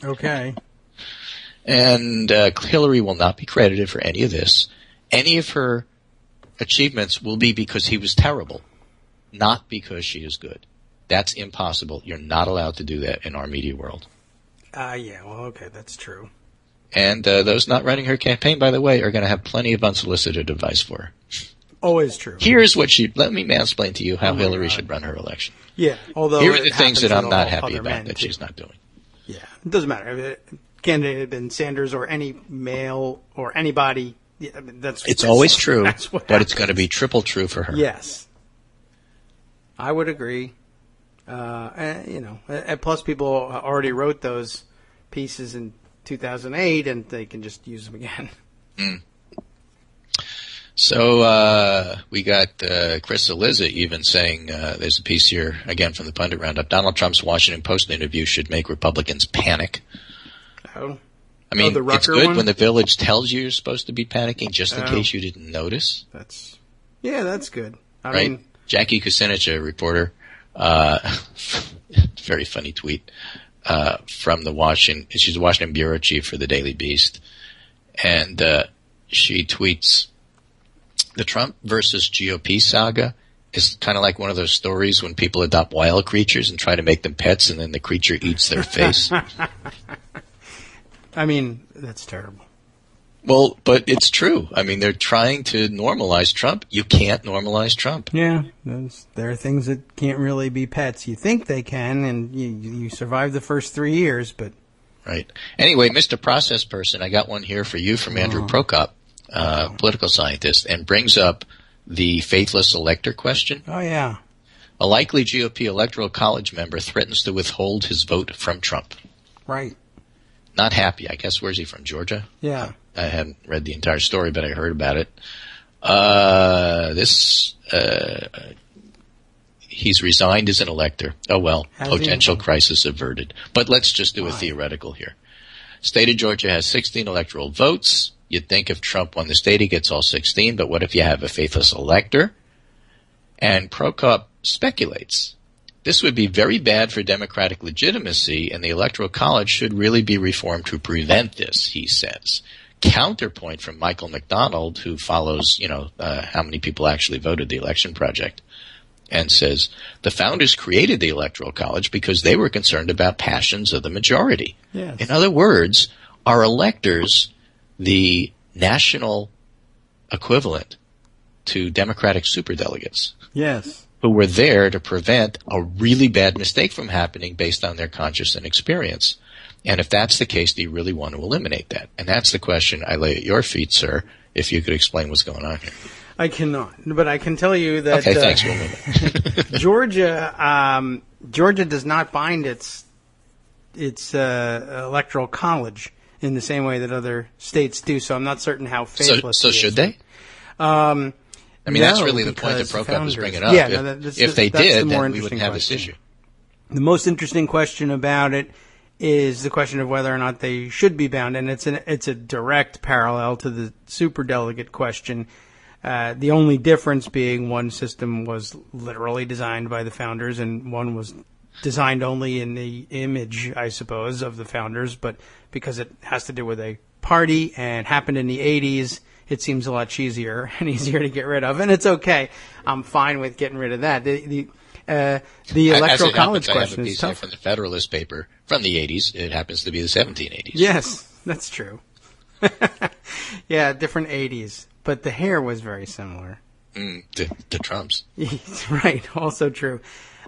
Okay. And Hillary will not be credited for any of this. Any of her achievements will be because he was terrible, not because she is good. That's impossible. You're not allowed to do that in our media world. Yeah, well, okay, that's true. And those not running her campaign, by the way, are going to have plenty of unsolicited advice for her. Always true. Here's what let me mansplain to you how Hillary should run her election. Yeah, although here are the things that I'm not happy about that she's not doing. Yeah, it doesn't matter. If it candidate had been Sanders or any male or anybody, it's always true, but it's going to be triple true for her. Yes. I would agree. And plus people already wrote those pieces in 2008 and they can just use them again. So we got Chris Eliza even saying, there's a piece here, again from the Pundit Roundup, Donald Trump's Washington Post interview should make Republicans panic. Oh. I mean, it's good when the Village tells you you're supposed to be panicking just in case you didn't notice. That's good. I right? mean, Jackie Kucinich, a reporter, very funny tweet, from she's the Washington bureau chief for the Daily Beast, and she tweets, the Trump versus GOP saga is kind of like one of those stories when people adopt wild creatures and try to make them pets and then the creature eats their face. I mean, that's terrible. Well, but it's true. I mean, they're trying to normalize Trump. You can't normalize Trump. Yeah, there are things that can't really be pets. You think they can, and you survive the first 3 years, but... Right. Anyway, Mr. Process Person, I got one here for you from Andrew Prokop, political scientist, and brings up the faithless elector question. Oh, yeah. A likely GOP electoral college member threatens to withhold his vote from Trump. Right. Not happy. I guess, where's he from, Georgia? Yeah. I haven't read the entire story, but I heard about it. He's resigned as an elector. Oh, well, potential crisis averted. But let's just do a theoretical here. State of Georgia has 16 electoral votes. You'd think if Trump won the state, he gets all 16. But what if you have a faithless elector? And Prokop speculates. This would be very bad for Democratic legitimacy, and the Electoral College should really be reformed to prevent this, he says. Counterpoint from Michael McDonald, who follows, how many people actually voted the election project, and says, the founders created the Electoral College because they were concerned about passions of the majority. Yes. In other words, are electors the national equivalent to Democratic superdelegates? Yes. Who were there to prevent a really bad mistake from happening based on their conscience and experience. And if that's the case, do you really want to eliminate that? And that's the question I lay at your feet, sir, if you could explain what's going on here. I cannot, but I can tell you that okay, thanks. We'll move on. Georgia does not bind its electoral college in the same way that other states do, so I'm not certain how faithless So should they? I mean, that's really the point that Prokop was bringing up. Yeah, if they did, then we wouldn't have this issue. The most interesting question about it is the question of whether or not they should be bound, and it's a direct parallel to the superdelegate question. The only difference being one system was literally designed by the founders, and one was designed only in the image, I suppose, of the founders. But because it has to do with a party and happened in the 80s, it seems a lot cheesier and easier to get rid of, and it's okay. I'm fine with getting rid of that. The electoral college question is tough. From the Federalist paper from the 80s, it happens to be the 1780s. Yes, that's true. Yeah, different 80s, but the hair was very similar. To Trump's. Right, also true.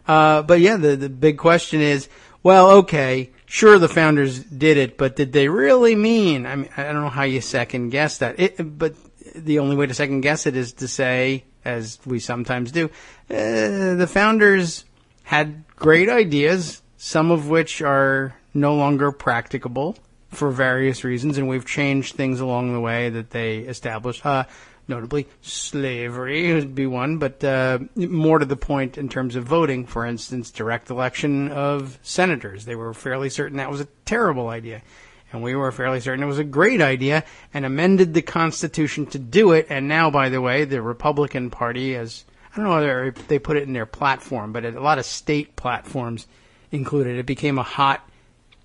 But yeah, the big question is, well, okay, sure, the founders did it, but did they really mean? I mean, I don't know how you second guess that. But the only way to second guess it is to say, as we sometimes do, the founders had great ideas, some of which are no longer practicable for various reasons, and we've changed things along the way that they established. notably slavery would be one, but more to the point in terms of voting, for instance, direct election of senators. They were fairly certain that was a terrible idea. And we were fairly certain it was a great idea and amended the Constitution to do it. And now, by the way, the Republican Party has, I don't know whether they put it in their platform, but a lot of state platforms included. It became a hot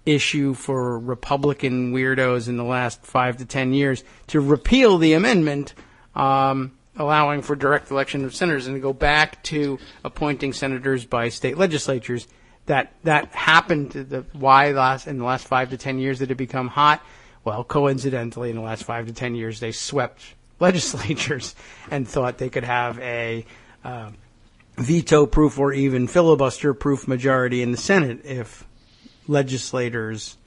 issue for Republican weirdos in the last 5 to 10 years to repeal the amendment allowing for direct election of senators and to go back to appointing senators by state legislatures. That happened. In the last 5 to 10 years that it become hot? Well, coincidentally, in the last 5 to 10 years, they swept legislatures and thought they could have a veto-proof or even filibuster-proof majority in the Senate if legislatures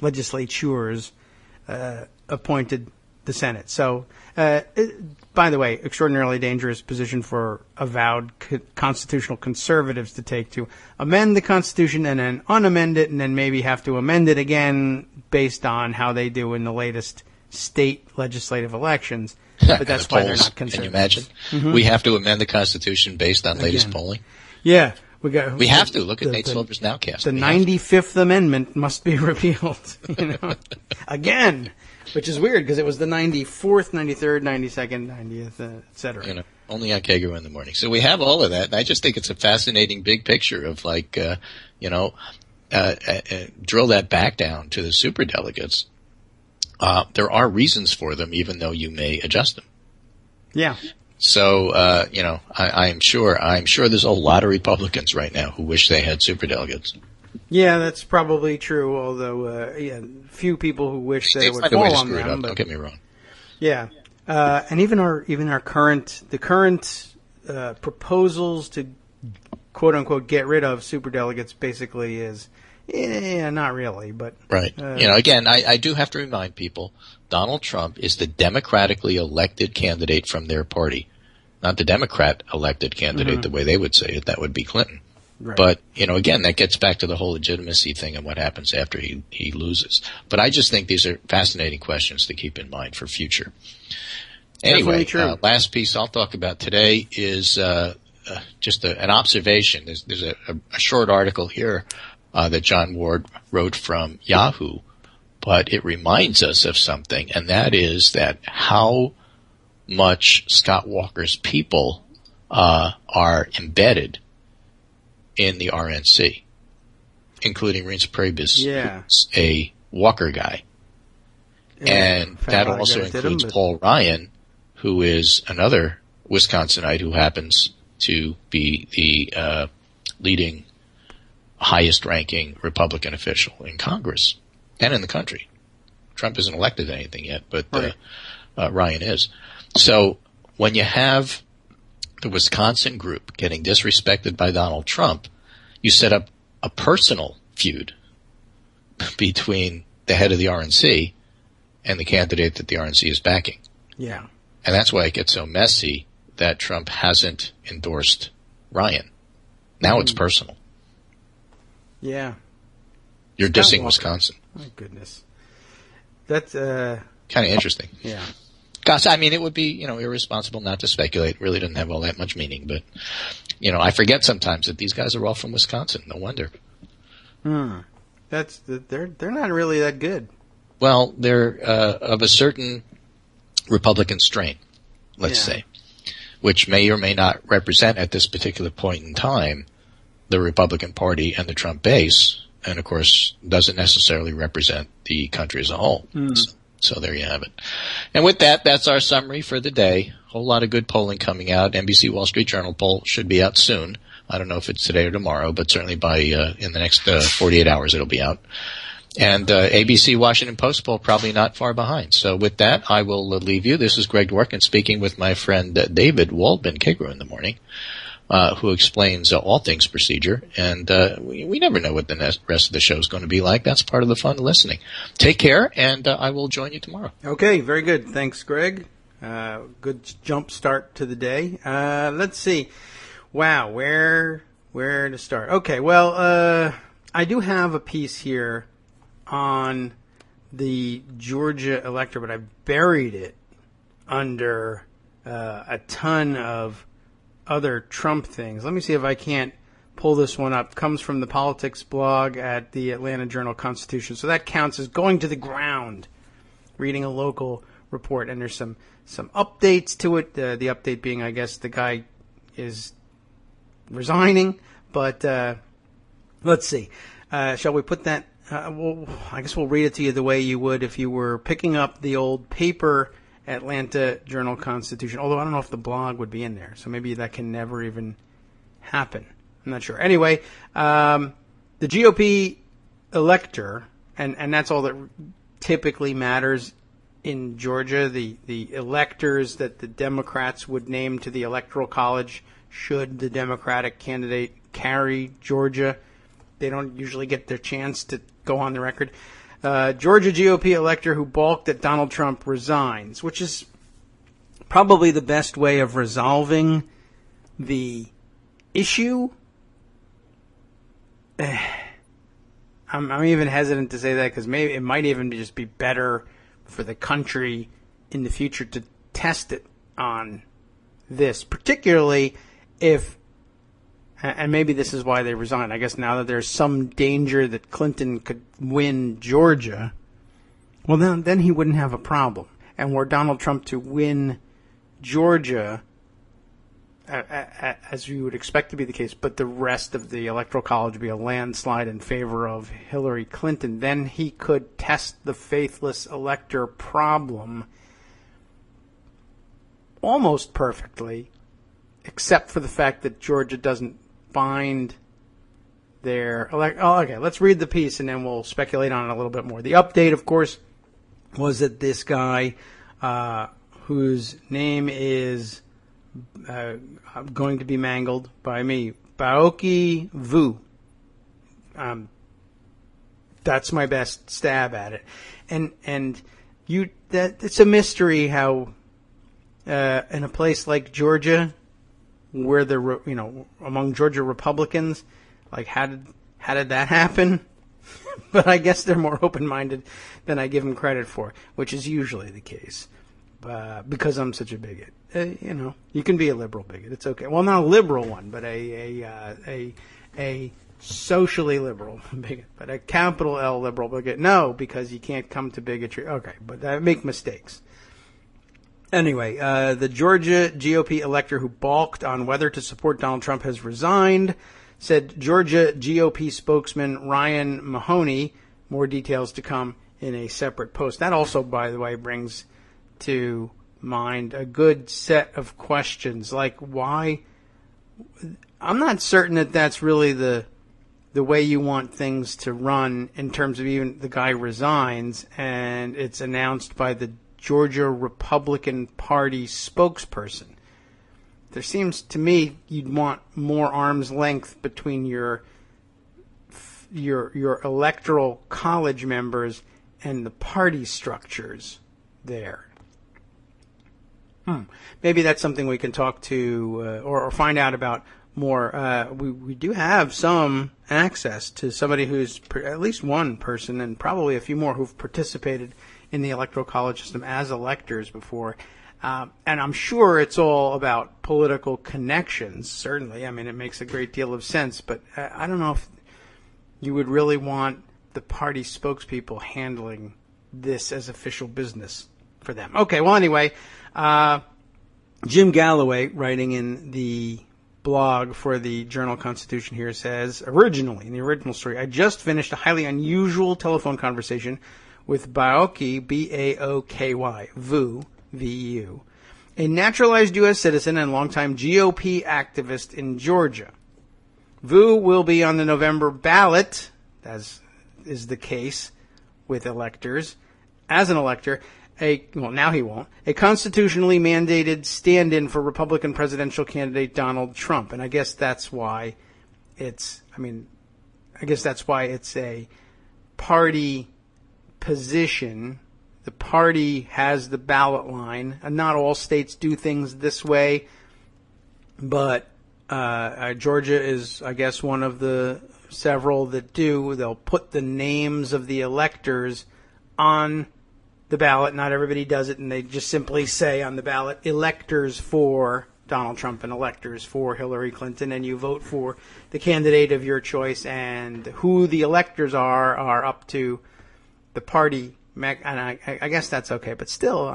appointed the Senate. So, by the way, extraordinarily dangerous position for avowed constitutional conservatives to take, to amend the Constitution and then unamend it and then maybe have to amend it again based on how they do in the latest state legislative elections. But that's why they're not conservative. Can you imagine? Mm-hmm. We have to amend the Constitution based on latest polling? Yeah. We have to. Look at Nate Silver's Nowcast. The 95th Amendment must be repealed, again. Which is weird because it was the 94th, 93rd, 92nd, 90th, et cetera. Only on Kagro in the morning. So we have all of that. And I just think it's a fascinating big picture of drill that back down to the superdelegates. There are reasons for them, even though you may adjust them. Yeah. So, I'm sure there's a lot of Republicans right now who wish they had superdelegates. Yeah, that's probably true. Although, few people who wish that it would fall on them. Don't get me wrong. Yeah, and even our current proposals to quote unquote get rid of superdelegates basically is, not really, but right. Again, I do have to remind people, Donald Trump is the democratically elected candidate from their party, not the Democrat elected candidate the way they would say it. That would be Clinton. Right. But, again, that gets back to the whole legitimacy thing and what happens after he loses. But I just think these are fascinating questions to keep in mind for future. Anyway, last piece I'll talk about today is just an observation. There's a short article here that John Ward wrote from Yahoo, but it reminds us of something, and that is that how much Scott Walker's people are embedded in the RNC, including Reince Priebus, who's a Walker guy. And that also includes Paul Ryan, who is another Wisconsinite who happens to be the leading, highest-ranking Republican official in Congress and in the country. Trump isn't elected to anything yet, but Ryan is. So when you have the Wisconsin group getting disrespected by Donald Trump, you set up a personal feud between the head of the RNC and the candidate that the RNC is backing. Yeah. And that's why it gets so messy that Trump hasn't endorsed Ryan. Now it's personal. Yeah. You're dissing Wisconsin. My goodness. That's kind of interesting. Yeah. Gosh, I mean, it would be, irresponsible not to speculate. It really doesn't have all that much meaning. But, I forget sometimes that these guys are all from Wisconsin. No wonder. They're not really that good. Well, they're of a certain Republican strain, let's say, which may or may not represent at this particular point in time the Republican Party and the Trump base, and, of course, doesn't necessarily represent the country as a whole. So there you have it. And with that, that's our summary for the day. Whole lot of good polling coming out. NBC Wall Street Journal poll should be out soon. I don't know if it's today or tomorrow, but certainly by in the next 48 hours it'll be out. And ABC Washington Post poll probably not far behind. So with that, I will leave you. This is Greg Dworkin speaking with my friend David Waldman, Kagro in the morning, who explains all things procedure. And we never know what the rest of the show is going to be like. That's part of the fun of listening. Take care, and I will join you tomorrow. Okay, very good. Thanks, Greg. Good jump start to the day. Let's see. Wow, where to start? Okay, well, I do have a piece here on the Georgia electorate, but I buried it under a ton of other Trump things. Let me see if I can't pull this one up. Comes from the politics blog at the Atlanta Journal-Constitution. So that counts as going to the ground, reading a local report. And there's some updates to it. The update being, I guess, the guy is resigning. But let's see. Shall we put that? I guess we'll read it to you the way you would if you were picking up the old paper Atlanta Journal-Constitution. Although I don't know if the blog would be in there. So maybe that can never even happen. I'm not sure. Anyway, the GOP elector, and that's all that typically matters in Georgia, the electors that the Democrats would name to the Electoral College should the Democratic candidate carry Georgia. They don't usually get their chance to go on the record. Georgia GOP elector who balked at Donald Trump resigns, which is probably the best way of resolving the issue. I'm even hesitant to say that because maybe it might even just be better for the country in the future to test it on this, particularly if, and maybe this is why they resigned. I guess now that there's some danger that Clinton could win Georgia, well, then he wouldn't have a problem. And were Donald Trump to win Georgia, as you would expect to be the case, but the rest of the Electoral College be a landslide in favor of Hillary Clinton, then he could test the faithless elector problem almost perfectly, except for the fact that Georgia doesn't bind their okay, let's read the piece and then we'll speculate on it a little bit more. The update, of course, was that this guy, whose name is going to be mangled by me, Baoki Vu. That's my best stab at it, and that it's a mystery how in a place like Georgia, where among Georgia Republicans, like how did that happen? But I guess they're more open-minded than I give them credit for, which is usually the case. Because I'm such a bigot, you can be a liberal bigot. It's okay. Well, not a liberal one, but a socially liberal bigot, but a capital L liberal bigot. No, because you can't come to bigotry. Okay, but I make mistakes. Anyway, the Georgia GOP elector who balked on whether to support Donald Trump has resigned, said Georgia GOP spokesman Ryan Mahoney. More details to come in a separate post. That also, by the way, brings to mind a good set of questions, like why. I'm not certain that that's really the way you want things to run in terms of even the guy resigns and it's announced by the Georgia Republican Party spokesperson. There seems to me you'd want more arm's length between your electoral college members and the party structures there. Maybe that's something we can talk to or find out about more. We do have some access to somebody who's at least one person and probably a few more who've participated in the Electoral College system as electors before. And I'm sure it's all about political connections, certainly. I mean, it makes a great deal of sense. But I don't know if you would really want the party spokespeople handling this as official business for them. Okay, well, anyway, Jim Galloway, writing in the blog for the Journal-Constitution here, says, originally, in the original story, I just finished a highly unusual telephone conversation with Baoki, B-A-O-K-Y, Vu, V-U, a naturalized U.S. citizen and longtime GOP activist in Georgia. Vu will be on the November ballot, as is the case with electors, as an elector. Now he won't. A constitutionally mandated stand-in for Republican presidential candidate Donald Trump. And I guess that's why it's a party position. The party has the ballot line. And not all states do things this way. But Georgia is, I guess, one of the several that do. They'll put the names of the electors on the ballot. Not everybody does it, and they just simply say on the ballot, electors for Donald Trump and electors for Hillary Clinton, and you vote for the candidate of your choice, and who the electors are up to the party. And I guess that's okay, but still,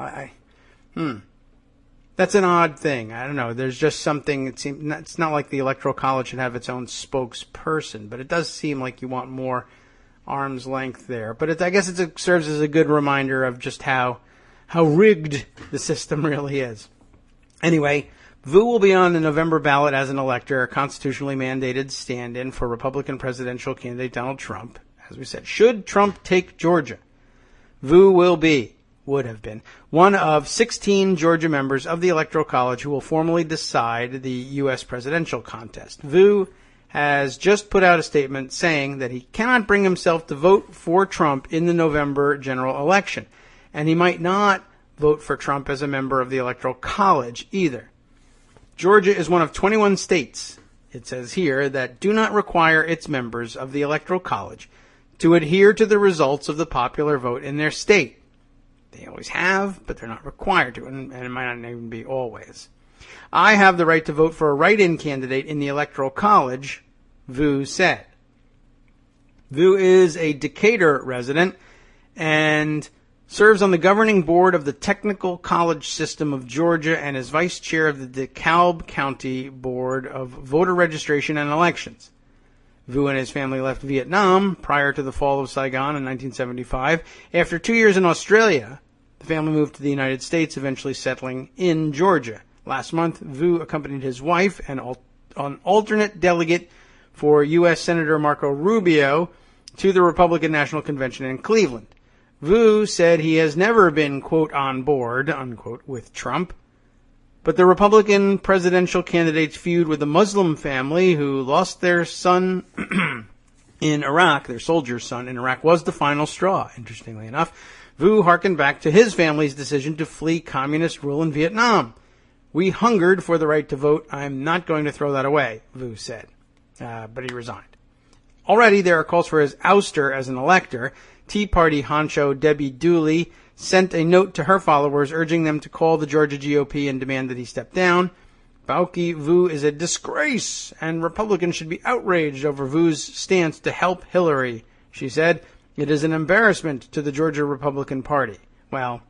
that's an odd thing. I don't know. There's just something. It's not like the Electoral College should have its own spokesperson, but it does seem like you want more arm's length there. But I guess it serves as a good reminder of just how rigged the system really is. Anyway, Vu will be on the November ballot as an elector, a constitutionally mandated stand-in for Republican presidential candidate Donald Trump. As we said, should Trump take Georgia, Vu would have been one of 16 Georgia members of the Electoral College who will formally decide the U.S. presidential contest. Vu has just put out a statement saying that he cannot bring himself to vote for Trump in the November general election, and he might not vote for Trump as a member of the Electoral College either. Georgia is one of 21 states, it says here, that do not require its members of the Electoral College to adhere to the results of the popular vote in their state. They always have, but they're not required to, and it might not even be always. I have the right to vote for a write-in candidate in the Electoral College, Vu said. Vu is a Decatur resident and serves on the governing board of the Technical College System of Georgia and is vice chair of the DeKalb County Board of Voter Registration and Elections. Vu and his family left Vietnam prior to the fall of Saigon in 1975. After 2 years in Australia, the family moved to the United States, eventually settling in Georgia. Last month, Vu accompanied his wife and an alternate delegate for U.S. Senator Marco Rubio to the Republican National Convention in Cleveland. Vu said he has never been, quote, on board, unquote, with Trump. But the Republican presidential candidate's feud with a Muslim family who lost their son in Iraq, their soldier's son in Iraq, was the final straw, interestingly enough. Vu harkened back to his family's decision to flee communist rule in Vietnam. We hungered for the right to vote. I'm not going to throw that away, Vu said. But he resigned. Already there are calls for his ouster as an elector. Tea Party honcho Debbie Dooley sent a note to her followers urging them to call the Georgia GOP and demand that he step down. Bauki Vu is a disgrace, and Republicans should be outraged over Vu's stance to help Hillary, she said. It is an embarrassment to the Georgia Republican Party. Well,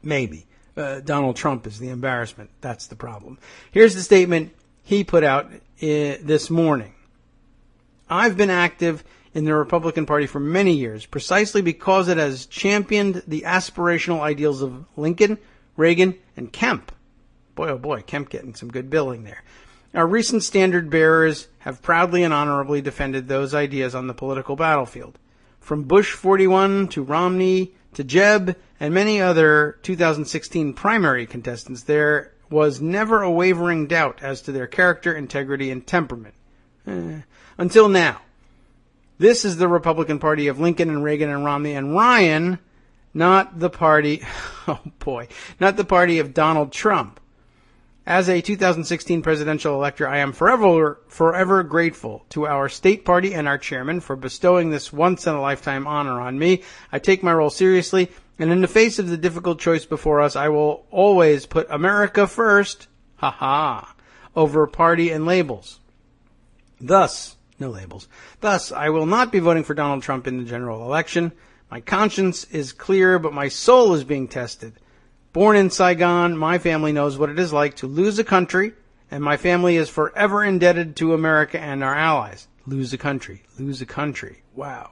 maybe. Donald Trump is the embarrassment. That's the problem. Here's the statement he put out this morning. I've been active in the Republican Party for many years, precisely because it has championed the aspirational ideals of Lincoln, Reagan, and Kemp. Boy, oh boy, Kemp getting some good billing there. Our recent standard bearers have proudly and honorably defended those ideas on the political battlefield. From Bush 41 to Romney to Jeb and many other 2016 primary contestants, there was never a wavering doubt as to their character, integrity, and temperament. Until now. This is the Republican Party of Lincoln and Reagan and Romney and Ryan, not the party, not the party of Donald Trump. As a 2016 presidential elector, I am forever grateful to our state party and our chairman for bestowing this once-in-a-lifetime honor on me. I take my role seriously, and in the face of the difficult choice before us, I will always put America first, over party and labels. No labels. Thus, I will not be voting for Donald Trump in the general election. My conscience is clear, but my soul is being tested. Born in Saigon, my family knows what it is like to lose a country, and my family is forever indebted to America and our allies. Lose a country. Wow.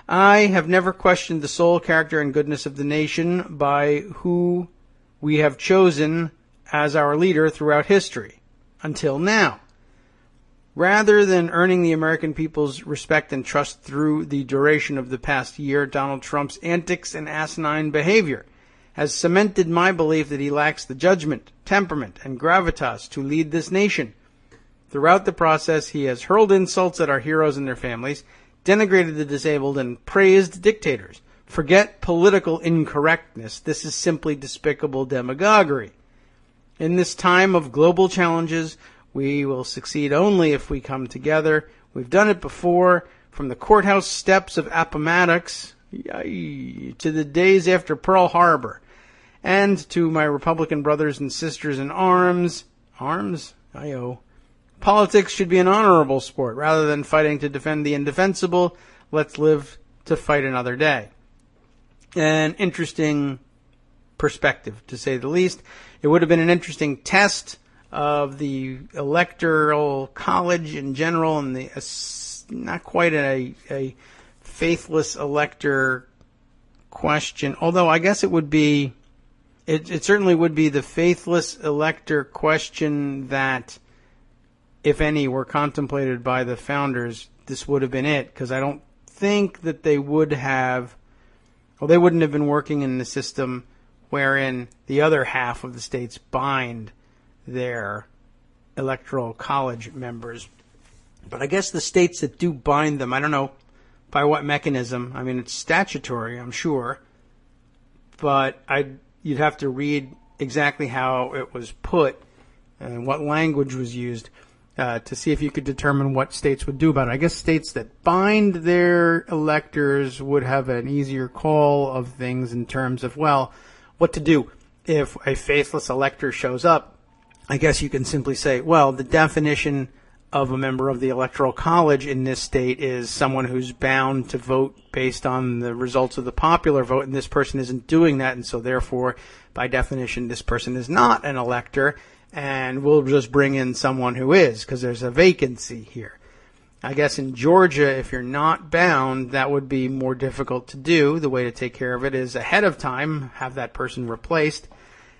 I have never questioned the soul, character, and goodness of the nation by who we have chosen as our leader throughout history. Until now. Rather than earning the American people's respect and trust through the duration of the past year, Donald Trump's antics and asinine behavior has cemented my belief that he lacks the judgment, temperament, and gravitas to lead this nation. Throughout the process, he has hurled insults at our heroes and their families, denigrated the disabled, and praised dictators. Forget political incorrectness. This is simply despicable demagoguery. In this time of global challenges, we will succeed only if we come together. We've done it before, from the courthouse steps of Appomattox Yay. To the days after Pearl Harbor. And to my Republican brothers and sisters in arms. Arms? Ayo. Politics should be an honorable sport. Rather than fighting to defend the indefensible, let's live to fight another day. An interesting perspective, to say the least. It would have been an interesting test of the electoral college in general, and the not quite a faithless elector question. Although I guess it would be, it certainly would be the faithless elector question that, if any, were contemplated by the founders. This would have been it, because I don't think that they would have, well, they wouldn't have been working in the system wherein the other half of the states bind their electoral college members. But I guess the states that do bind them, I don't know by what mechanism. I mean, it's statutory, I'm sure. But you'd have to read exactly how it was put and what language was used to see if you could determine what states would do about it. I guess states that bind their electors would have an easier call of things in terms of, well, what to do if a faithless elector shows up. I guess you can simply say, well, the definition of a member of the Electoral College in this state is someone who's bound to vote based on the results of the popular vote, and this person isn't doing that, and so therefore, by definition, this person is not an elector, and we'll just bring in someone who is, because there's a vacancy here. I guess in Georgia, if you're not bound, that would be more difficult to do. The way to take care of it is ahead of time, have that person replaced.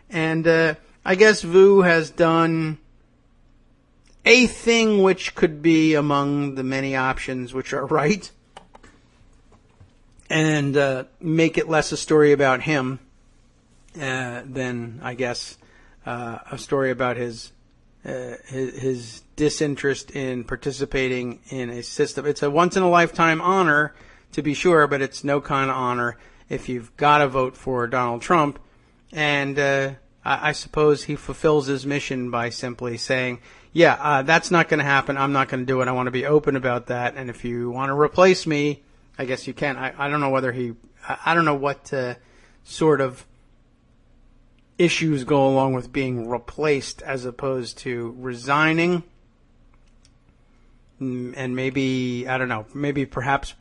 And I guess Vu has done a thing which could be among the many options which are right, and make it less a story about him than, I guess, a story about his disinterest in participating in a system. It's a once-in-a-lifetime honor, to be sure, but it's no kind of honor if you've got to vote for Donald Trump. And I suppose he fulfills his mission by simply saying, yeah, that's not going to happen. I'm not going to do it. I want to be open about that. And if you want to replace me, I guess you can. I don't know whether I don't know what sort of issues go along with being replaced as opposed to resigning. And maybe, I don't know, maybe perhaps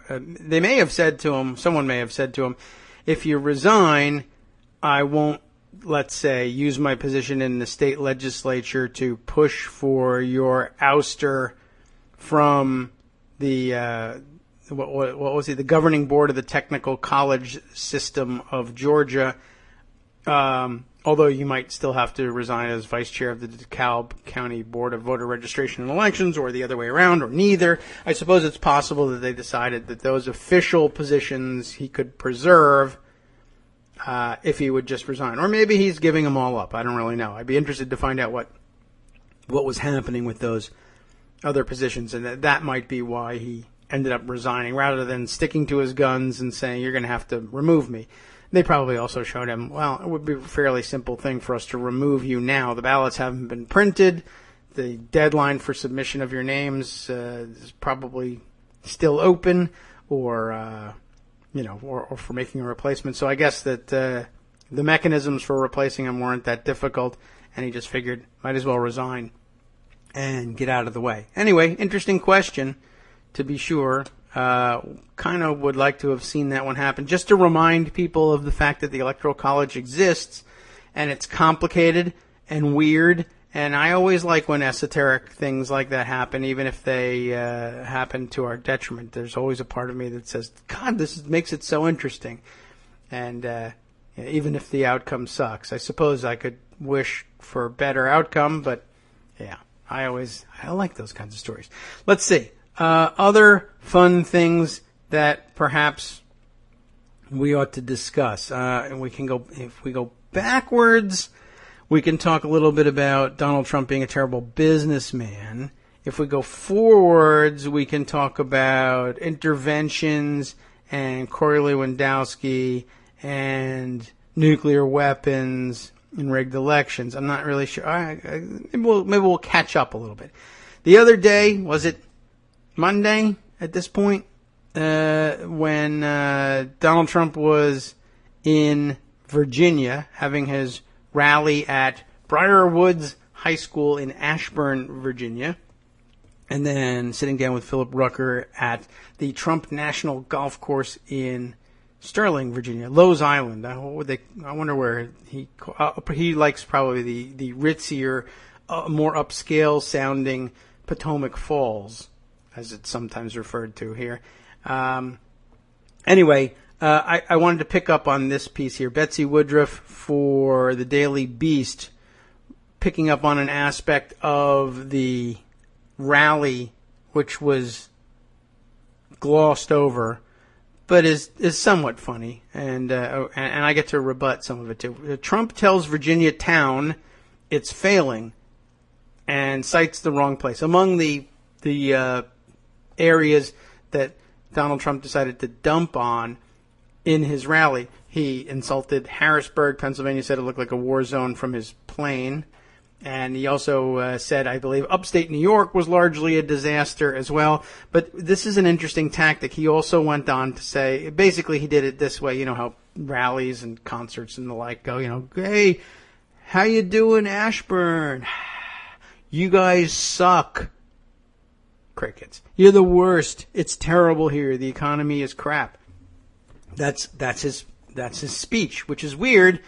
they may have said to him, someone may have said to him, if you resign, I won't, let's say, use my position in the state legislature to push for your ouster from the, what was he, the governing board of the technical college system of Georgia. Although you might still have to resign as vice chair of the DeKalb County Board of Voter Registration and Elections, or the other way around, or neither. I suppose it's possible that they decided that those official positions he could preserve if he would just resign. Or maybe he's giving them all up. I don't really know. I'd be interested to find out what was happening with those other positions, and that might be why he ended up resigning, rather than sticking to his guns and saying, you're going to have to remove me. They probably also showed him, well, it would be a fairly simple thing for us to remove you now. The ballots haven't been printed. The deadline for submission of your names is probably still open, or for making a replacement. So I guess that the mechanisms for replacing him weren't that difficult, and he just figured, might as well resign and get out of the way. Anyway, interesting question, to be sure. Kind of would like to have seen that one happen, just to remind people of the fact that the Electoral College exists, and it's complicated and weird, and I always like when esoteric things like that happen, even if they happen to our detriment. There's always a part of me that says, God, this makes it so interesting, and even if the outcome sucks. I suppose I could wish for a better outcome, but yeah, I like those kinds of stories. Let's see. Other fun things that perhaps we ought to discuss. And if we go backwards, we can talk a little bit about Donald Trump being a terrible businessman. If we go forwards, we can talk about interventions and Corey Lewandowski and nuclear weapons and rigged elections. I'm not really sure. Maybe we'll catch up a little bit. The other day, was it Monday at this point? when Donald Trump was in Virginia having his rally at Briar Woods High School in Ashburn, Virginia, and then sitting down with Philip Rucker at the Trump National Golf Course in Sterling, Virginia, Lowe's Island. I wonder where he likes probably the ritzier, more upscale sounding Potomac Falls, as it's sometimes referred to here. Anyway, I wanted to pick up on this piece here. Betsy Woodruff for the Daily Beast, picking up on an aspect of the rally which was glossed over, but is somewhat funny, and I get to rebut some of it too. Trump tells Virginia town it's failing, and cites the wrong place. Among the areas that Donald Trump decided to dump on in his rally, he insulted Harrisburg, Pennsylvania, said it looked like a war zone from his plane. And he also said, I believe, upstate New York was largely a disaster as well. But this is an interesting tactic. He also went on to say, basically he did it this way, you know how rallies and concerts and the like go, hey, how you doing, Ashburn? You guys suck. Crickets. You're the worst. It's terrible here. The economy is crap. That's his speech, which is weird.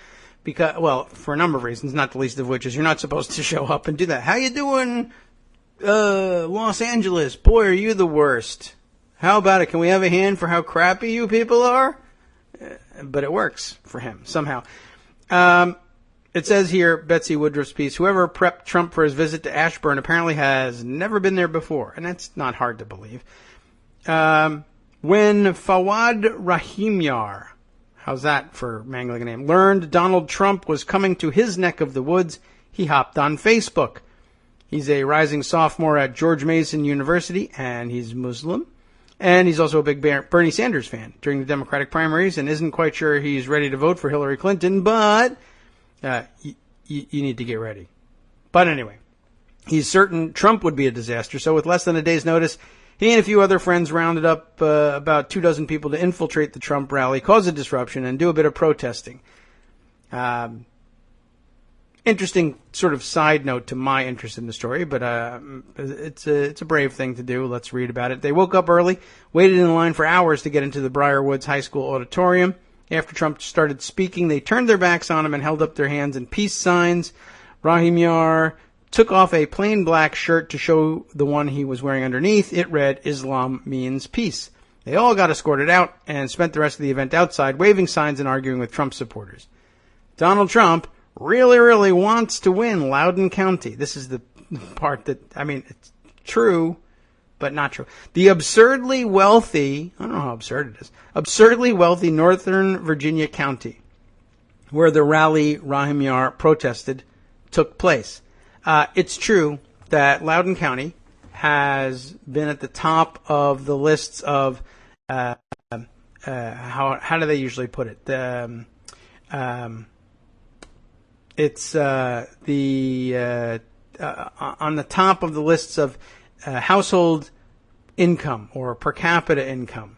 Because, well, for a number of reasons, not the least of which is you're not supposed to show up and do that. How you doing, Los Angeles? Boy, are you the worst. How about it? Can we have a hand for how crappy you people are? But it works for him, somehow. It says here, Betsy Woodruff's piece, whoever prepped Trump for his visit to Ashburn apparently has never been there before. And that's not hard to believe. When Fawad Rahimyar, how's that for mangling a name, learned Donald Trump was coming to his neck of the woods, he hopped on Facebook. He's a rising sophomore at George Mason University, and he's Muslim. And he's also a big Bernie Sanders fan during the Democratic primaries and isn't quite sure he's ready to vote for Hillary Clinton, but you need to get ready. But anyway, he's certain Trump would be a disaster, so with less than a day's notice, he and a few other friends rounded up about 24 people to infiltrate the Trump rally, cause a disruption, and do a bit of protesting. Interesting sort of side note to my interest in the story, but it's a brave thing to do. Let's read about it. They woke up early, waited in line for hours to get into the Briar Woods High School auditorium. After Trump started speaking, they turned their backs on him and held up their hands in peace signs. Rahimyar took off a plain black shirt to show the one he was wearing underneath. It read, Islam means peace. They all got escorted out and spent the rest of the event outside, waving signs and arguing with Trump supporters. Donald Trump really, really wants to win Loudoun County. This is the part that, it's true, but not true. The absurdly wealthy, I don't know how absurd it is, absurdly wealthy Northern Virginia county, where the rally Rahimyar protested took place. It's true that Loudoun County has been at the top of the lists of how do they usually put it? It's on the top of the lists of household income or per capita income,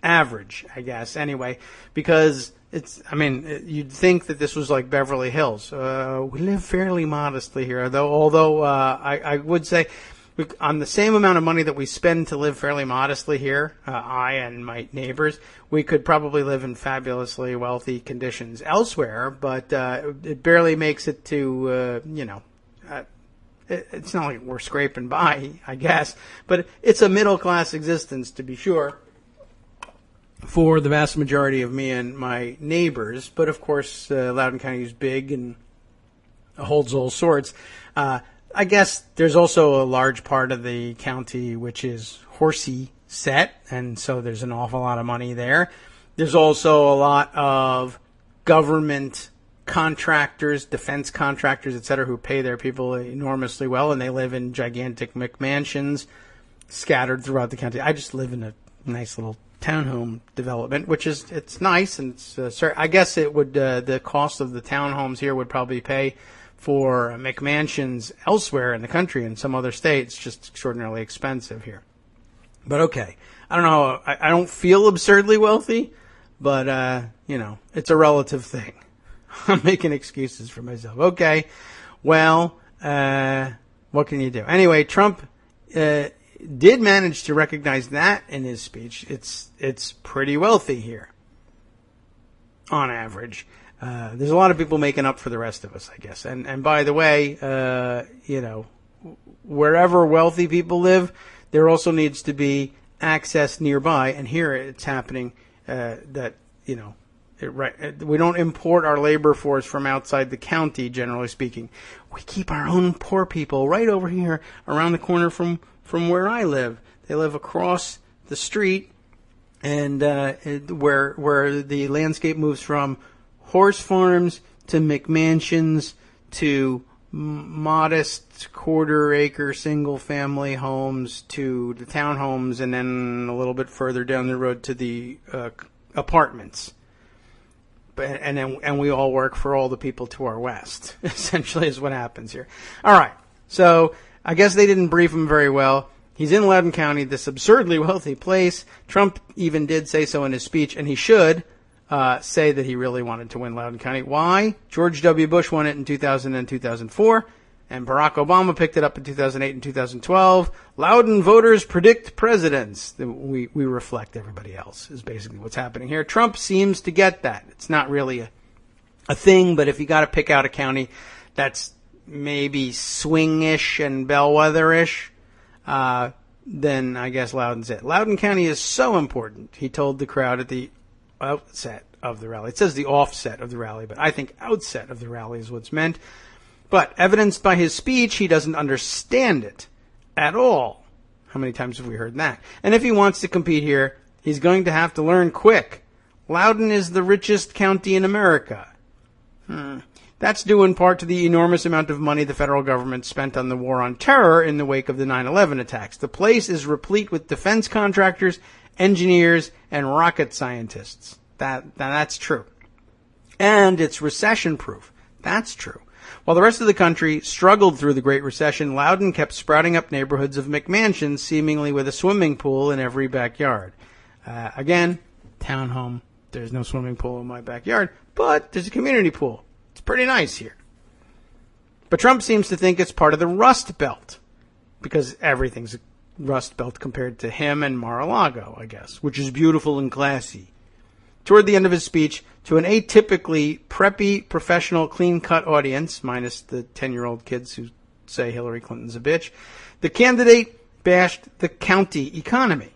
average, I guess. Anyway, because you'd think that this was like Beverly Hills. We live fairly modestly here, although I would say on the same amount of money that we spend to live fairly modestly here, I and my neighbors, we could probably live in fabulously wealthy conditions elsewhere, but it barely makes it to, it's not like we're scraping by, I guess, but it's a middle-class existence, to be sure, for the vast majority of me and my neighbors. But of course, Loudoun County is big and holds all sorts. I guess there's also a large part of the county which is horsey set, and so there's an awful lot of money there. There's also a lot of government contractors, defense contractors, etc., who pay their people enormously well, and they live in gigantic McMansions scattered throughout the county. I just live in a nice little townhome development, which is, it's nice, and it's, I guess it would, the cost of the townhomes here would probably pay for McMansions elsewhere in the country, in some other states, just extraordinarily expensive here. But okay. I don't know. I don't feel absurdly wealthy, but, it's a relative thing. I'm making excuses for myself. Okay. Well, what can you do? Anyway, Trump did manage to recognize that in his speech. It's pretty wealthy here, on average. There's a lot of people making up for the rest of us, I guess. And by the way, wherever wealthy people live, there also needs to be access nearby. And here it's happening we don't import our labor force from outside the county, generally speaking. We keep our own poor people right over here around the corner from where I live. They live across the street, and where the landscape moves from horse farms to McMansions to modest quarter-acre single-family homes to the townhomes, and then a little bit further down the road to the apartments. And we all work for all the people to our west, essentially is what happens here. All right. So I guess they didn't brief him very well. He's in Loudoun County, this absurdly wealthy place. Trump even did say so in his speech, and he should say that he really wanted to win Loudoun County. Why? George W. Bush won it in 2000 and 2004, and Barack Obama picked it up in 2008 and 2012. Loudoun voters predict presidents. We reflect everybody else is basically what's happening here. Trump seems to get that. It's not really a thing, but if you got to pick out a county that's maybe swing-ish and bellwether-ish, then I guess Loudoun's it. Loudoun County is so important, he told the crowd at the outset of the rally. It says the offset of the rally, but I think outset of the rally is what's meant. But evidenced by his speech, he doesn't understand it at all. How many times have we heard that? And if he wants to compete here, he's going to have to learn quick. Loudoun is the richest county in America. That's due in part to the enormous amount of money the federal government spent on the war on terror in the wake of the 9/11 attacks. The place is replete with defense contractors, engineers, and rocket scientists. That's true. And it's recession-proof. That's true. While the rest of the country struggled through the Great Recession, Loudoun kept sprouting up neighborhoods of McMansions, seemingly with a swimming pool in every backyard. Again, townhome. There's no swimming pool in my backyard, but there's a community pool. It's pretty nice here. But Trump seems to think it's part of the Rust Belt, because everything's a Rust Belt compared to him and Mar-a-Lago, I guess, which is beautiful and classy. Toward the end of his speech, to an atypically preppy, professional, clean-cut audience, minus the 10-year-old kids who say Hillary Clinton's a bitch, the candidate bashed the county economy.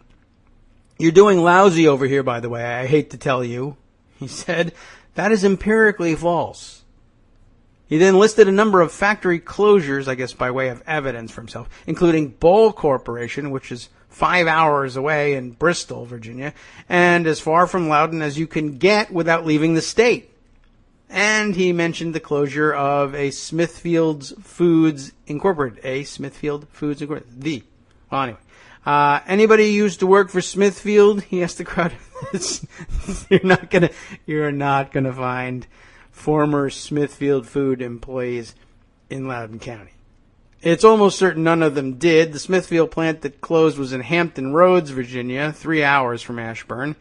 "You're doing lousy over here, by the way, I hate to tell you," he said. "That is empirically false." He then listed a number of factory closures, I guess by way of evidence for himself, including Ball Corporation, which is 5 hours away in Bristol, Virginia, and as far from Loudoun as you can get without leaving the state. And he mentioned the closure of a Smithfield Foods Incorporated. Well, anyway. Anybody used to work for Smithfield? He asked the crowd. You're not gonna find former Smithfield Food employees in Loudoun County. It's almost certain none of them did. The Smithfield plant that closed was in Hampton Roads, Virginia, 3 hours from Ashburn,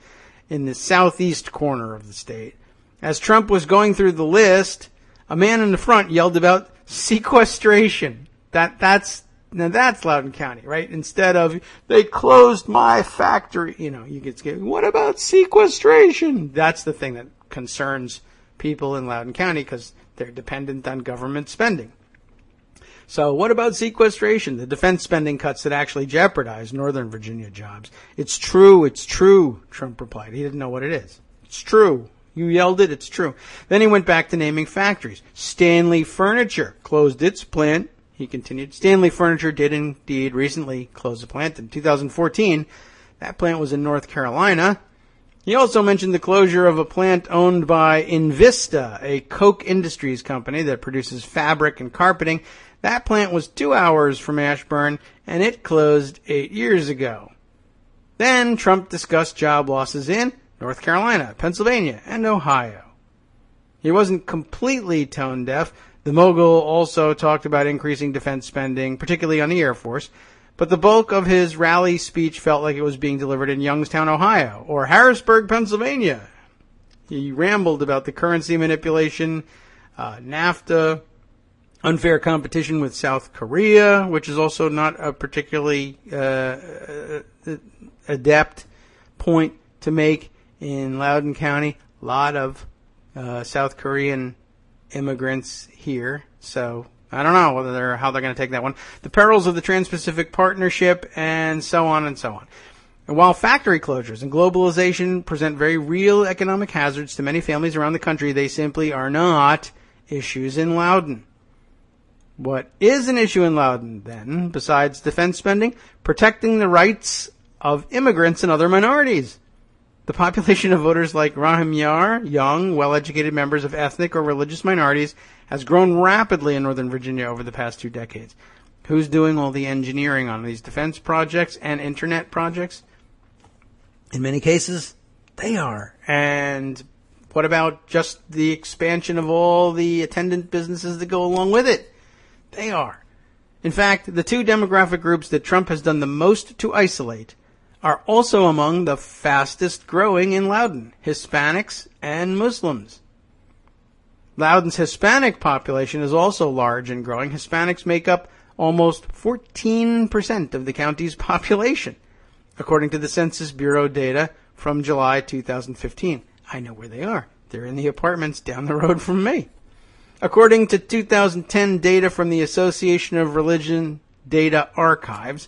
in the southeast corner of the state. As Trump was going through the list, a man in the front yelled about sequestration. That's Loudoun County, right? Instead of, "They closed my factory," you get scared. What about sequestration? That's the thing that concerns people in Loudoun County because they're dependent on government spending. So what about sequestration? The defense spending cuts that actually jeopardize Northern Virginia jobs. It's true, Trump replied. He didn't know what it is. It's true. You yelled it, it's true. Then he went back to naming factories. Stanley Furniture closed its plant. He continued, Stanley Furniture did indeed recently close a plant in 2014. That plant was in North Carolina. He also mentioned the closure of a plant owned by Invista, a Koch Industries company that produces fabric and carpeting. That plant was 2 hours from Ashburn, and it closed 8 years ago. Then Trump discussed job losses in North Carolina, Pennsylvania, and Ohio. He wasn't completely tone deaf. The mogul also talked about increasing defense spending, particularly on the Air Force. But the bulk of his rally speech felt like it was being delivered in Youngstown, Ohio, or Harrisburg, Pennsylvania. He rambled about the currency manipulation, NAFTA, unfair competition with South Korea, which is also not a particularly adept point to make in Loudoun County. A lot of South Korean immigrants here, so I don't know how they're going to take that one. The perils of the Trans-Pacific Partnership, and so on and so on. And while factory closures and globalization present very real economic hazards to many families around the country, they simply are not issues in Loudoun. What is an issue in Loudoun, then, besides defense spending? Protecting the rights of immigrants and other minorities. The population of voters like Rahim Yar, young, well-educated members of ethnic or religious minorities, has grown rapidly in Northern Virginia over the past 2 decades. Who's doing all the engineering on these defense projects and internet projects? In many cases, they are. And what about just the expansion of all the attendant businesses that go along with it? They are. In fact, the 2 demographic groups that Trump has done the most to isolate are also among the fastest growing in Loudoun, Hispanics and Muslims. Loudoun's Hispanic population is also large and growing. Hispanics make up almost 14% of the county's population, according to the Census Bureau data from July 2015. I know where they are. They're in the apartments down the road from me. According to 2010 data from the Association of Religion Data Archives,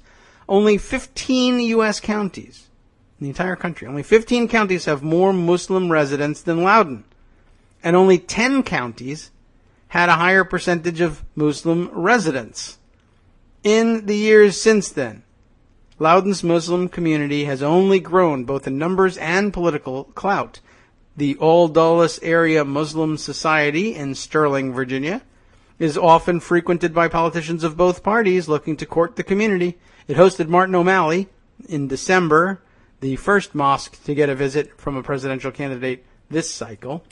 only 15 U.S. counties, in the entire country, only 15 counties have more Muslim residents than Loudoun. And only 10 counties had a higher percentage of Muslim residents. In the years since then, Loudoun's Muslim community has only grown both in numbers and political clout. The All Dulles Area Muslim Society in Sterling, Virginia, is often frequented by politicians of both parties looking to court the community. It hosted Martin O'Malley in December, the first mosque to get a visit from a presidential candidate this cycle.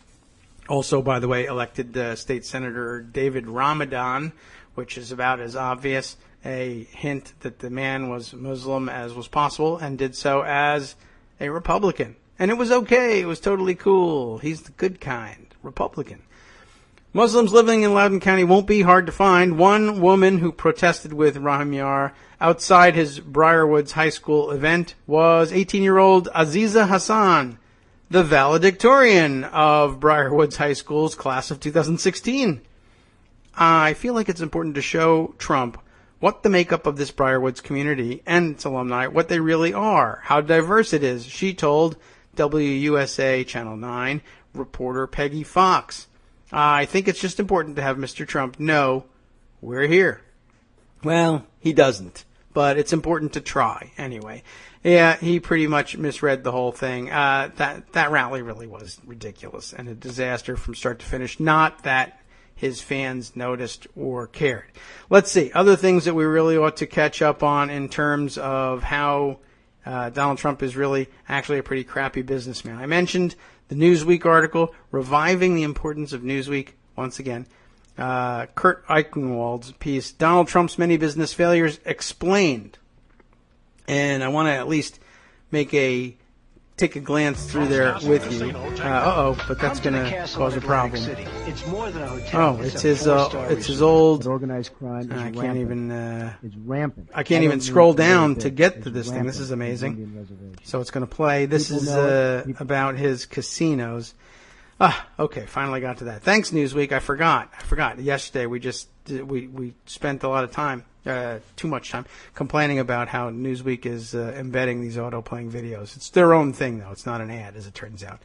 Also, by the way, elected State Senator David Ramadan, which is about as obvious a hint that the man was Muslim as was possible, and did so as a Republican. And it was okay. It was totally cool. He's the good kind. Republican. Muslims living in Loudoun County won't be hard to find. One woman who protested with Rahim Yar outside his Briarwoods High School event was 18-year-old Aziza Hassan, the valedictorian of Briarwoods High School's class of 2016. I feel like it's important to show Trump what the makeup of this Briarwoods community and its alumni, what they really are, how diverse it is, she told WUSA Channel 9 reporter Peggy Fox. I think it's just important to have Mr. Trump know we're here. Well, he doesn't, but it's important to try anyway. Yeah, he pretty much misread the whole thing. That rally really was ridiculous and a disaster from start to finish. Not that his fans noticed or cared. Let's see. Other things that we really ought to catch up on in terms of how Donald Trump is really actually a pretty crappy businessman. I mentioned the Newsweek article, reviving the importance of Newsweek once again. Kurt Eichenwald's piece, Donald Trump's Many Business Failures Explained. And I want to at least take a glance through there with you. But that's going to cause a problem. It's more than a Oh, hotel. it's his old. Organized crime is I can't even. It's rampant. I can't even scroll down to get to this thing. This is amazing. So it's going to play. This is about his casinos. Okay, finally got to that. Thanks, Newsweek. I forgot. Yesterday we spent a lot of time, too much time, complaining about how Newsweek is embedding these auto-playing videos. It's their own thing, though. It's not an ad, as it turns out.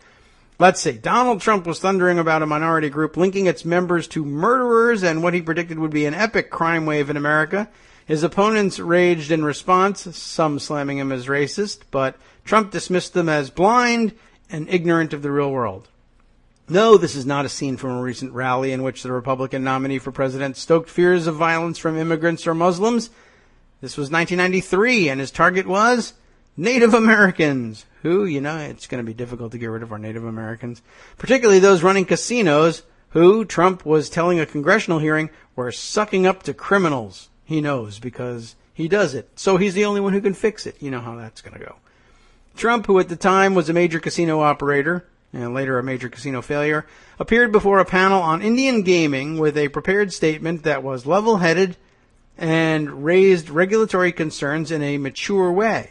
Let's see. Donald Trump was thundering about a minority group linking its members to murderers and what he predicted would be an epic crime wave in America. His opponents raged in response, some slamming him as racist, but Trump dismissed them as blind and ignorant of the real world. No, this is not a scene from a recent rally in which the Republican nominee for president stoked fears of violence from immigrants or Muslims. This was 1993, and his target was Native Americans, who, it's going to be difficult to get rid of our Native Americans, particularly those running casinos, who, Trump was telling a congressional hearing, were sucking up to criminals. He knows, because he does it. So he's the only one who can fix it. You know how that's going to go. Trump, who at the time was a major casino operator, and later a major casino failure, appeared before a panel on Indian gaming with a prepared statement that was level-headed and raised regulatory concerns in a mature way.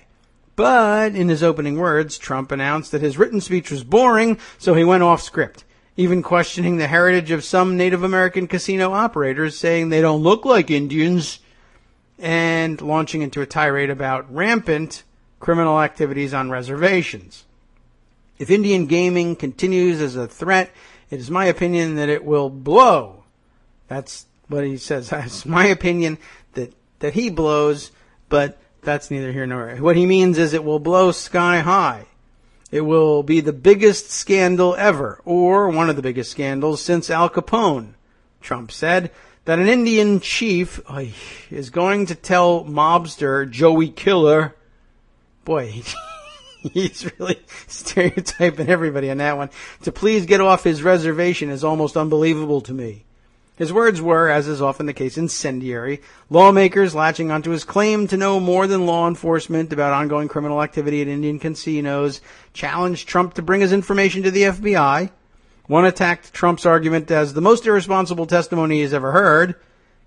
But in his opening words, Trump announced that his written speech was boring, so he went off script, even questioning the heritage of some Native American casino operators, saying they don't look like Indians, and launching into a tirade about rampant criminal activities on reservations. If Indian gaming continues as a threat, it is my opinion that it will blow. That's what he says. It's my opinion that he blows, but that's neither here nor there. What he means is it will blow sky high. It will be the biggest scandal ever, or one of the biggest scandals since Al Capone. Trump said that an Indian chief is going to tell mobster Joey Killer, boy, he's really stereotyping everybody on that one, to please get off his reservation is almost unbelievable to me. His words were, as is often the case, incendiary. Lawmakers latching onto his claim to know more than law enforcement about ongoing criminal activity at Indian casinos challenged Trump to bring his information to the FBI. One attacked Trump's argument as the most irresponsible testimony he's ever heard.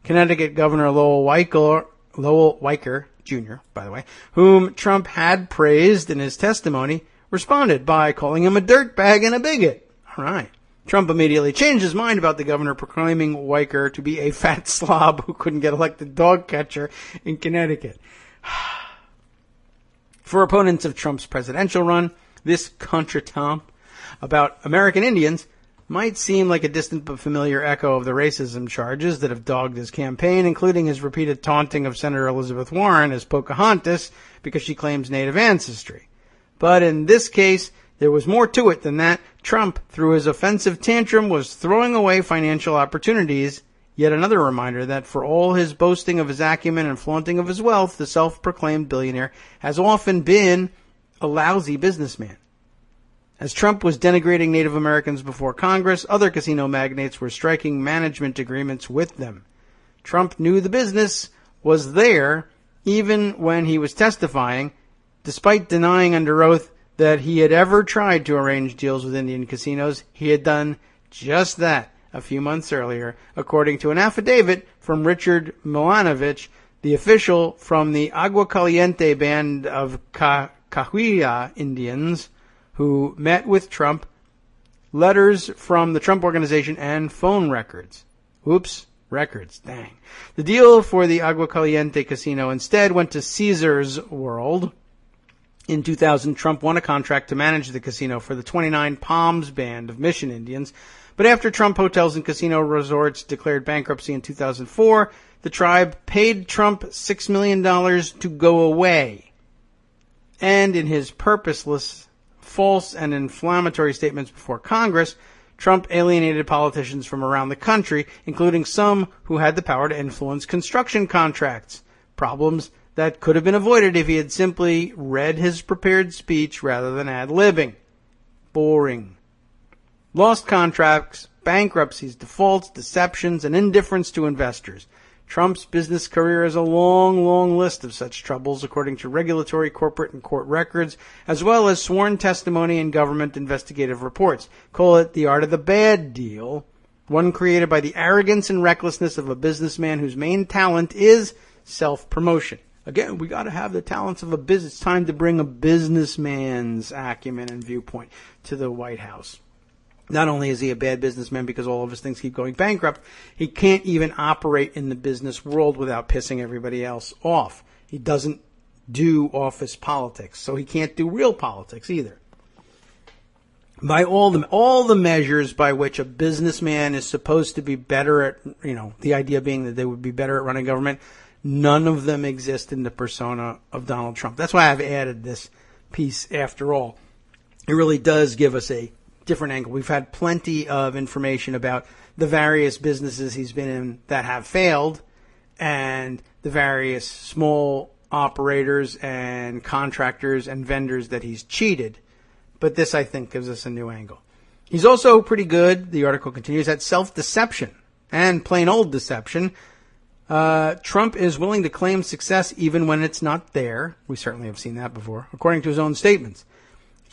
Connecticut Governor Lowell Weicker Jr., by the way, whom Trump had praised in his testimony, responded by calling him a dirtbag and a bigot. All right. Trump immediately changed his mind about the governor, proclaiming Weicker to be a fat slob who couldn't get elected dog catcher in Connecticut. For opponents of Trump's presidential run, this contretemps about American Indians might seem like a distant but familiar echo of the racism charges that have dogged his campaign, including his repeated taunting of Senator Elizabeth Warren as Pocahontas because she claims Native ancestry. But in this case, there was more to it than that. Trump, through his offensive tantrum, was throwing away financial opportunities. Yet another reminder that for all his boasting of his acumen and flaunting of his wealth, the self-proclaimed billionaire has often been a lousy businessman. As Trump was denigrating Native Americans before Congress, other casino magnates were striking management agreements with them. Trump knew the business was there even when he was testifying, despite denying under oath that he had ever tried to arrange deals with Indian casinos. He had done just that a few months earlier, according to an affidavit from Richard Milanovich, the official from the Agua Caliente band of Cahuilla Indians, who met with Trump, letters from the Trump Organization, and phone records. Oops, records, dang. The deal for the Agua Caliente casino instead went to Caesar's World. In 2000, Trump won a contract to manage the casino for the 29 Palms band of Mission Indians. But after Trump Hotels and Casino Resorts declared bankruptcy in 2004, the tribe paid Trump $6 million to go away. And in his purposeless, false, and inflammatory statements before Congress, Trump alienated politicians from around the country, including some who had the power to influence construction contracts. Problems that could have been avoided if he had simply read his prepared speech rather than ad-libbing. Boring. Lost contracts, bankruptcies, defaults, deceptions, and indifference to investors. Trump's business career has a long, long list of such troubles, according to regulatory, corporate, and court records, as well as sworn testimony and government investigative reports. Call it the art of the bad deal, one created by the arrogance and recklessness of a businessman whose main talent is self-promotion. Again, we got to have the talents of a business. It's time to bring a businessman's acumen and viewpoint to the White House. Not only is he a bad businessman because all of his things keep going bankrupt, he can't even operate in the business world without pissing everybody else off. He doesn't do office politics, so he can't do real politics either. By all the measures by which a businessman is supposed to be better at, the idea being that they would be better at running government, none of them exist in the persona of Donald Trump. That's why I've added this piece after all. It really does give us a different angle. We've had plenty of information about the various businesses he's been in that have failed and the various small operators and contractors and vendors that he's cheated. But this, I think, gives us a new angle. He's also pretty good, the article continues, at self-deception and plain old deception. Trump is willing to claim success even when it's not there. We certainly have seen that before, according to his own statements.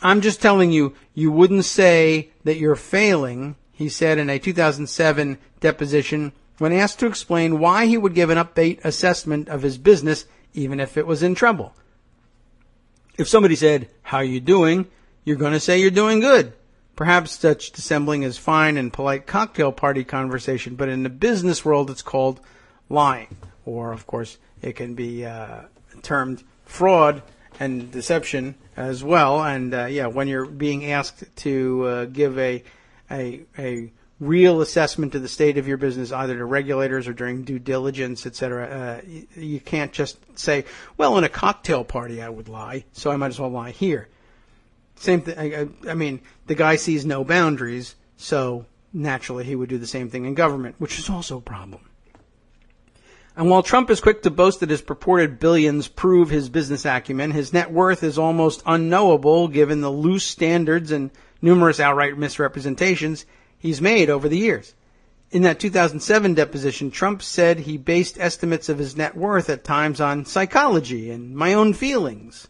I'm just telling you, you wouldn't say that you're failing, he said in a 2007 deposition when asked to explain why he would give an update assessment of his business even if it was in trouble. If somebody said, "How you doing?" you're going to say you're doing good. Perhaps such dissembling is fine in polite cocktail party conversation, but in the business world it's called lying. Or, of course, it can be termed fraud and deception as well. And, when you're being asked to give a real assessment of the state of your business, either to regulators or during due diligence, etc., you can't just say, well, in a cocktail party I would lie, so I might as well lie here. Same thing. I mean, the guy sees no boundaries, so naturally he would do the same thing in government, which is also a problem. And while Trump is quick to boast that his purported billions prove his business acumen, his net worth is almost unknowable given the loose standards and numerous outright misrepresentations he's made over the years. In that 2007 deposition, Trump said he based estimates of his net worth at times on psychology and my own feelings.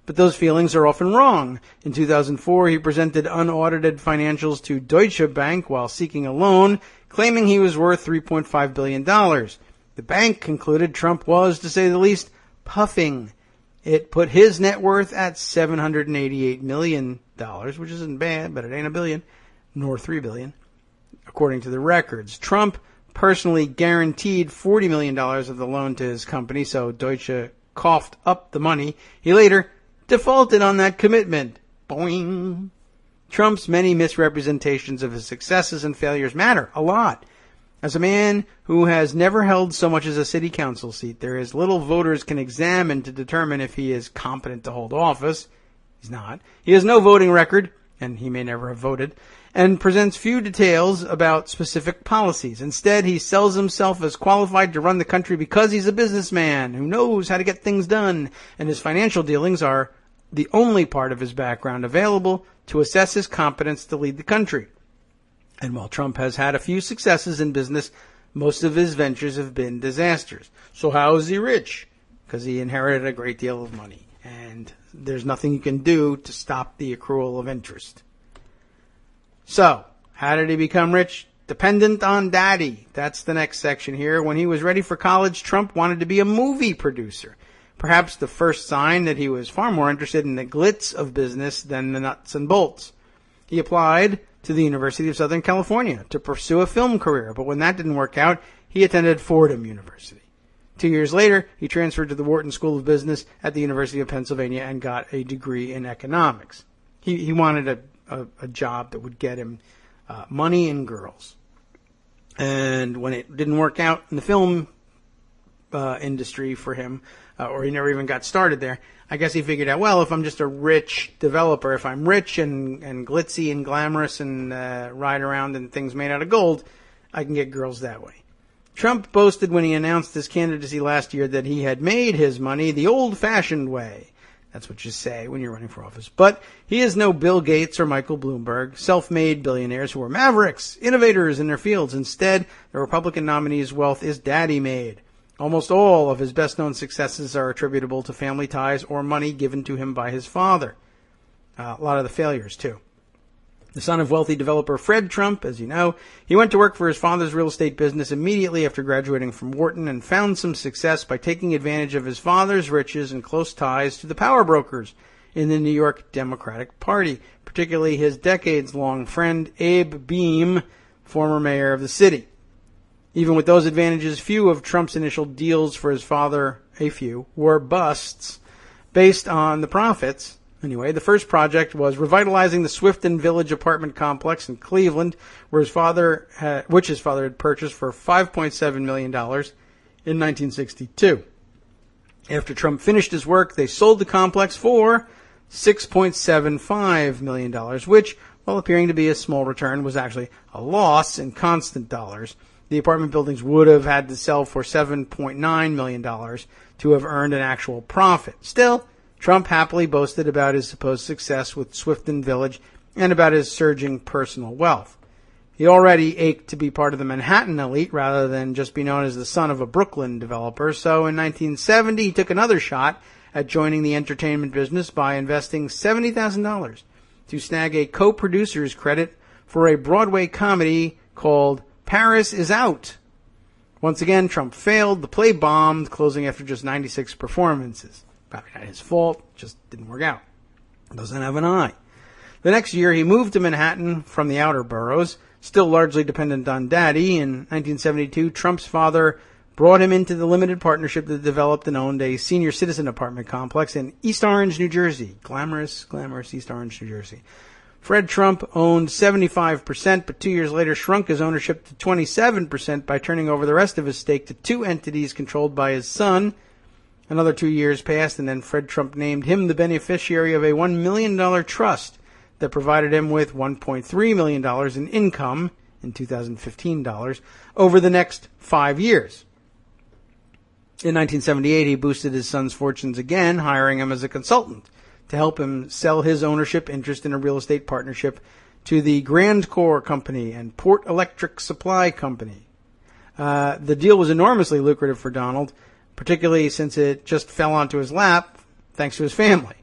But those feelings are often wrong. In 2004, he presented unaudited financials to Deutsche Bank while seeking a loan, claiming he was worth $3.5 billion. The bank concluded Trump was, to say the least, puffing. It put his net worth at $788 million, which isn't bad, but it ain't a billion, nor $3 billion, according to the records. Trump personally guaranteed $40 million of the loan to his company, so Deutsche coughed up the money. He later defaulted on that commitment. Boing. Trump's many misrepresentations of his successes and failures matter a lot. As a man who has never held so much as a city council seat, there is little voters can examine to determine if he is competent to hold office. He's not. He has no voting record, and he may never have voted, and presents few details about specific policies. Instead, he sells himself as qualified to run the country because he's a businessman who knows how to get things done, and his financial dealings are the only part of his background available to assess his competence to lead the country. And while Trump has had a few successes in business, most of his ventures have been disasters. So how is he rich? Because he inherited a great deal of money, and there's nothing you can do to stop the accrual of interest. So, how did he become rich? Dependent on daddy. That's the next section here. When he was ready for college, Trump wanted to be a movie producer. Perhaps the first sign that he was far more interested in the glitz of business than the nuts and bolts. He applied to the University of Southern California to pursue a film career, but when that didn't work out, he attended Fordham University. 2 years later, he transferred to the Wharton School of Business at the University of Pennsylvania and got a degree in economics. He wanted a job that would get him money and girls. And when it didn't work out in the film industry for him, or he never even got started there, I guess he figured out, well, if I'm just a rich developer, if I'm rich and glitzy and glamorous and ride around in things made out of gold, I can get girls that way. Trump boasted when he announced his candidacy last year that he had made his money the old-fashioned way. That's what you say when you're running for office. But he is no Bill Gates or Michael Bloomberg, self-made billionaires who are mavericks, innovators in their fields. Instead, the Republican nominee's wealth is daddy-made. Almost all of his best-known successes are attributable to family ties or money given to him by his father. A lot of the failures, too. The son of wealthy developer Fred Trump, as you know, he went to work for his father's real estate business immediately after graduating from Wharton and found some success by taking advantage of his father's riches and close ties to the power brokers in the New York Democratic Party, particularly his decades-long friend Abe Beame, former mayor of the city. Even with those advantages, few of Trump's initial deals for his father, were busts based on the profits. Anyway, the first project was revitalizing the Swifton Village apartment complex in Cleveland, which his father had purchased for $5.7 million in 1962. After Trump finished his work, they sold the complex for $6.75 million, which, while appearing to be a small return, was actually a loss in constant dollars. The apartment buildings would have had to sell for $7.9 million to have earned an actual profit. Still, Trump happily boasted about his supposed success with Swifton Village and about his surging personal wealth. He already ached to be part of the Manhattan elite rather than just be known as the son of a Brooklyn developer. So in 1970, he took another shot at joining the entertainment business by investing $70,000 to snag a co-producer's credit for a Broadway comedy called Paris is Out. Once again, Trump failed. The play bombed, closing after just 96 performances. Probably not his fault, just didn't work out. Doesn't have an eye. The next year, he moved to Manhattan from the outer boroughs, still largely dependent on Daddy. In 1972, Trump's father brought him into the limited partnership that developed and owned a senior citizen apartment complex in East Orange, New Jersey. Glamorous East Orange, New Jersey. Fred Trump owned 75%, but 2 years later shrunk his ownership to 27% by turning over the rest of his stake to two entities controlled by his son. Another 2 years passed, and then Fred Trump named him the beneficiary of a $1 million trust that provided him with $1.3 million in income, in 2015 dollars, over the next 5 years. In 1978, he boosted his son's fortunes again, hiring him as a consultant to help him sell his ownership interest in a real estate partnership to the Grand Corps Company and Port Electric Supply Company. The deal was enormously lucrative for Donald, particularly since it just fell onto his lap thanks to his family.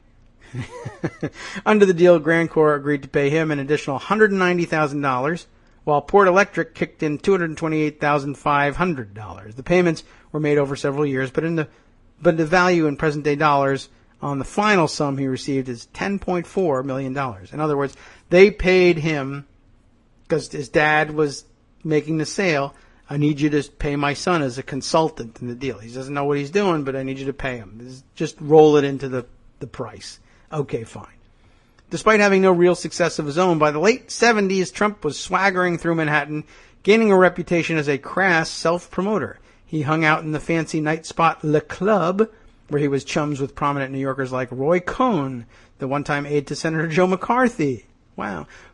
Under the deal, Grand Corps agreed to pay him an additional $190,000, while Port Electric kicked in $228,500. The payments were made over several years, but the value in present-day dollars on the final sum he received is $10.4 million. In other words, they paid him, because his dad was making the sale, I need you to pay my son as a consultant in the deal. He doesn't know what he's doing, but I need you to pay him. Just roll it into the price. Okay, fine. Despite having no real success of his own, by the late 70s, Trump was swaggering through Manhattan, gaining a reputation as a crass self-promoter. He hung out in the fancy night spot Le Club, where he was chums with prominent New Yorkers like Roy Cohn, the one-time aide to Senator Joe McCarthy,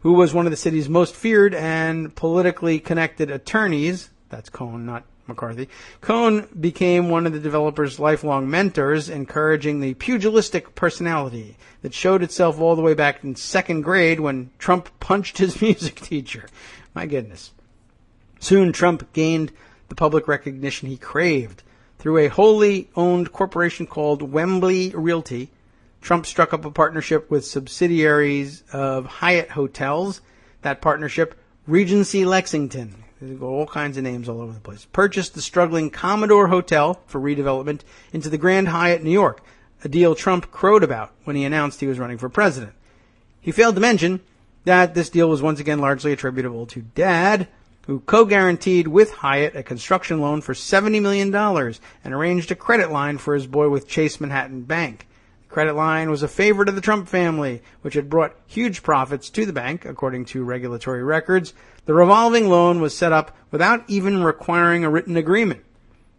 who was one of the city's most feared and politically connected attorneys. That's Cohn, not McCarthy. Cohn became one of the developer's lifelong mentors, encouraging the pugilistic personality that showed itself all the way back in second grade when Trump punched his music teacher. My goodness. Soon Trump gained the public recognition he craved. Through a wholly owned corporation called Wembley Realty, Trump struck up a partnership with subsidiaries of Hyatt Hotels. That partnership, Regency Lexington, all kinds of names all over the place, purchased the struggling Commodore Hotel for redevelopment into the Grand Hyatt New York, a deal Trump crowed about when he announced he was running for president. He failed to mention that this deal was once again largely attributable to Dad, who co-guaranteed with Hyatt a construction loan for $70 million and arranged a credit line for his boy with Chase Manhattan Bank. The credit line was a favorite of the Trump family, which had brought huge profits to the bank, according to regulatory records. The revolving loan was set up without even requiring a written agreement.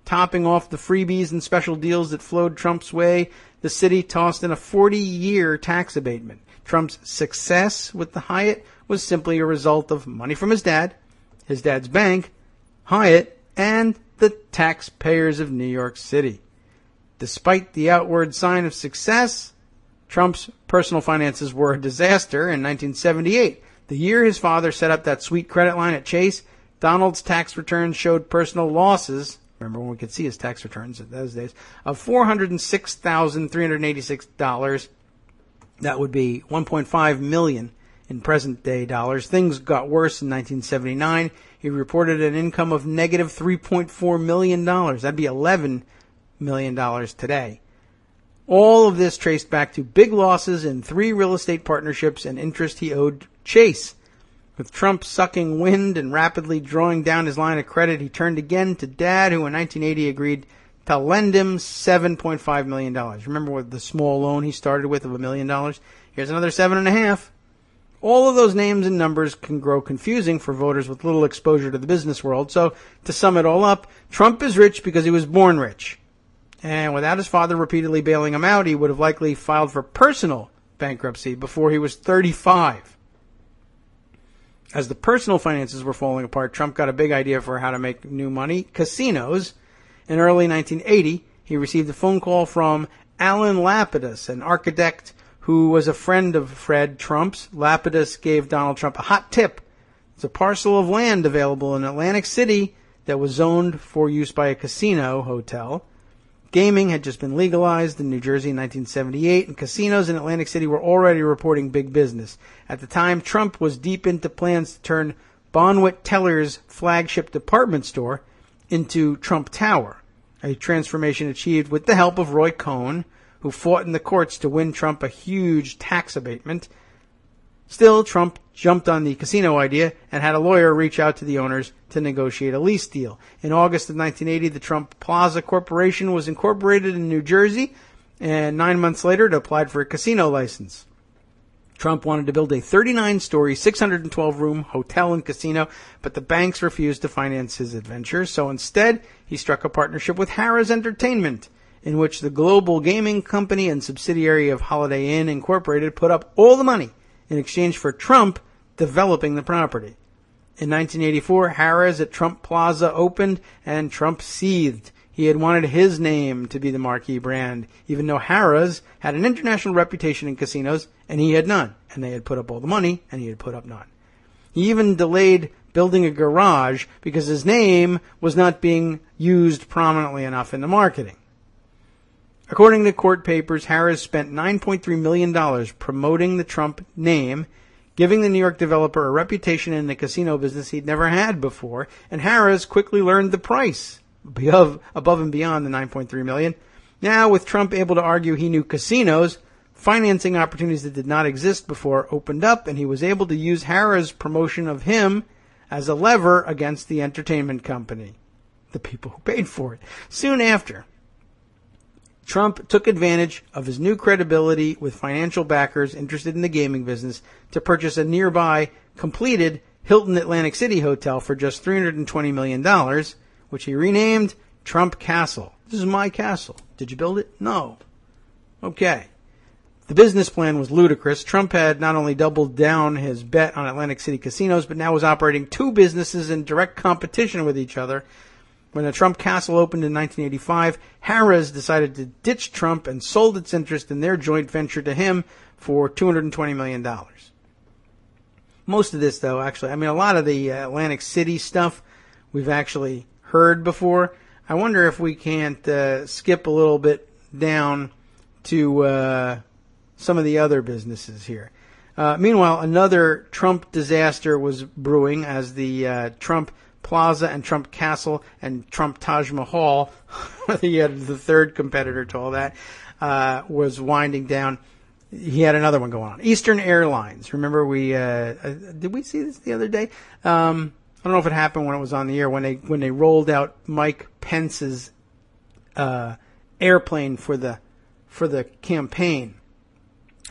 Topping off the freebies and special deals that flowed Trump's way, the city tossed in a 40-year tax abatement. Trump's success with the Hyatt was simply a result of money from his dad's bank, Hyatt, and the taxpayers of New York City. Despite the outward sign of success, Trump's personal finances were a disaster. In 1978, the year his father set up that sweet credit line at Chase, Donald's tax returns showed personal losses, remember when we could see his tax returns in those days, of $406,386. That would be $1.5 million in present-day dollars. Things got worse in 1979. He reported an income of negative $3.4 million. That'd be $11 million today. All of this traced back to big losses in 3 real estate partnerships and interest he owed Chase. With Trump sucking wind and rapidly drawing down his line of credit, he turned again to Dad, who in 1980 agreed to lend him $7.5 million. Remember what the small loan he started with of $1 million? Here's another $7.5 million. All of those names and numbers can grow confusing for voters with little exposure to the business world. So, to sum it all up, Trump is rich because he was born rich. And without his father repeatedly bailing him out, he would have likely filed for personal bankruptcy before he was 35. As the personal finances were falling apart, Trump got a big idea for how to make new money: casinos. In early 1980, he received a phone call from Alan Lapidus, an architect who was a friend of Fred Trump's. Lapidus gave Donald Trump a hot tip It's a parcel of land available in Atlantic City that was zoned for use by a casino hotel. Gaming had just been legalized in New Jersey in 1978, and casinos in Atlantic City were already reporting big business. At the time, Trump was deep into plans to turn Bonwit Teller's flagship department store into Trump Tower, a transformation achieved with the help of Roy Cohn, who fought in the courts to win Trump a huge tax abatement. Still, Trump jumped on the casino idea and had a lawyer reach out to the owners to negotiate a lease deal. In August of 1980, the Trump Plaza Corporation was incorporated in New Jersey, and 9 months later it applied for a casino license. Trump wanted to build a 39-story, 612-room hotel and casino, but the banks refused to finance his adventure, so instead he struck a partnership with Harrah's Entertainment, in which the global gaming company and subsidiary of Holiday Inn Incorporated put up all the money in exchange for Trump developing the property. In 1984, Harrah's at Trump Plaza opened, and Trump seethed. He had wanted his name to be the marquee brand, even though Harrah's had an international reputation in casinos, and he had none. And they had put up all the money, and he had put up none. He even delayed building a garage because his name was not being used prominently enough in the marketing. According to court papers, Harrah's spent $9.3 million promoting the Trump name, giving the New York developer a reputation in the casino business he'd never had before, and Harrah's quickly learned the price, above and beyond the $9.3 million. Now, with Trump able to argue he knew casinos, financing opportunities that did not exist before opened up, and he was able to use Harrah's promotion of him as a lever against the entertainment company, the people who paid for it. Soon after, Trump took advantage of his new credibility with financial backers interested in the gaming business to purchase a nearby, completed Hilton Atlantic City hotel for just $320 million, which he renamed Trump Castle. This is my castle. Did you build it? No. Okay. The business plan was ludicrous. Trump had not only doubled down his bet on Atlantic City casinos, but now was operating two businesses in direct competition with each other. When the Trump Castle opened in 1985, Harrah's decided to ditch Trump and sold its interest in their joint venture to him for $220 million. Most of this, though, actually, a lot of the Atlantic City stuff we've actually heard before. I wonder if we can't skip a little bit down to some of the other businesses here. Meanwhile, another Trump disaster was brewing as the Trump Plaza and Trump Castle and Trump Taj Mahal, he had the third competitor to all that, was winding down. He had another one going on. Eastern Airlines. Remember did we see this the other day? I don't know if it happened when it was on the air, when they rolled out Mike Pence's airplane for the campaign.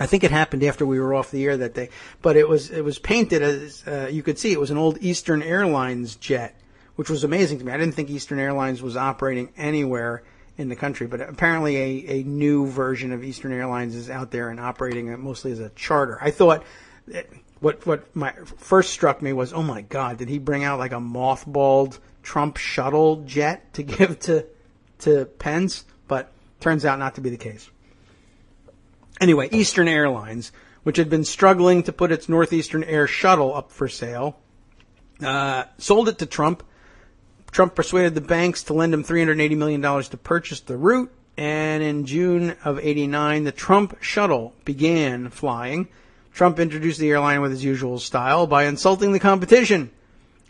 I think it happened after we were off the air that day, but it was painted as you could see it was an old Eastern Airlines jet, which was amazing to me. I didn't think Eastern Airlines was operating anywhere in the country, but apparently a new version of Eastern Airlines is out there and operating mostly as a charter. I thought what my first struck me was, oh my God, did he bring out like a mothballed Trump shuttle jet to give to Pence? But turns out not to be the case. Anyway, Eastern Airlines, which had been struggling to put its Northeastern Air shuttle up for sale, sold it to Trump. Trump persuaded the banks to lend him $380 million to purchase the route, and in June of '89, the Trump shuttle began flying. Trump introduced the airline with his usual style by insulting the competition.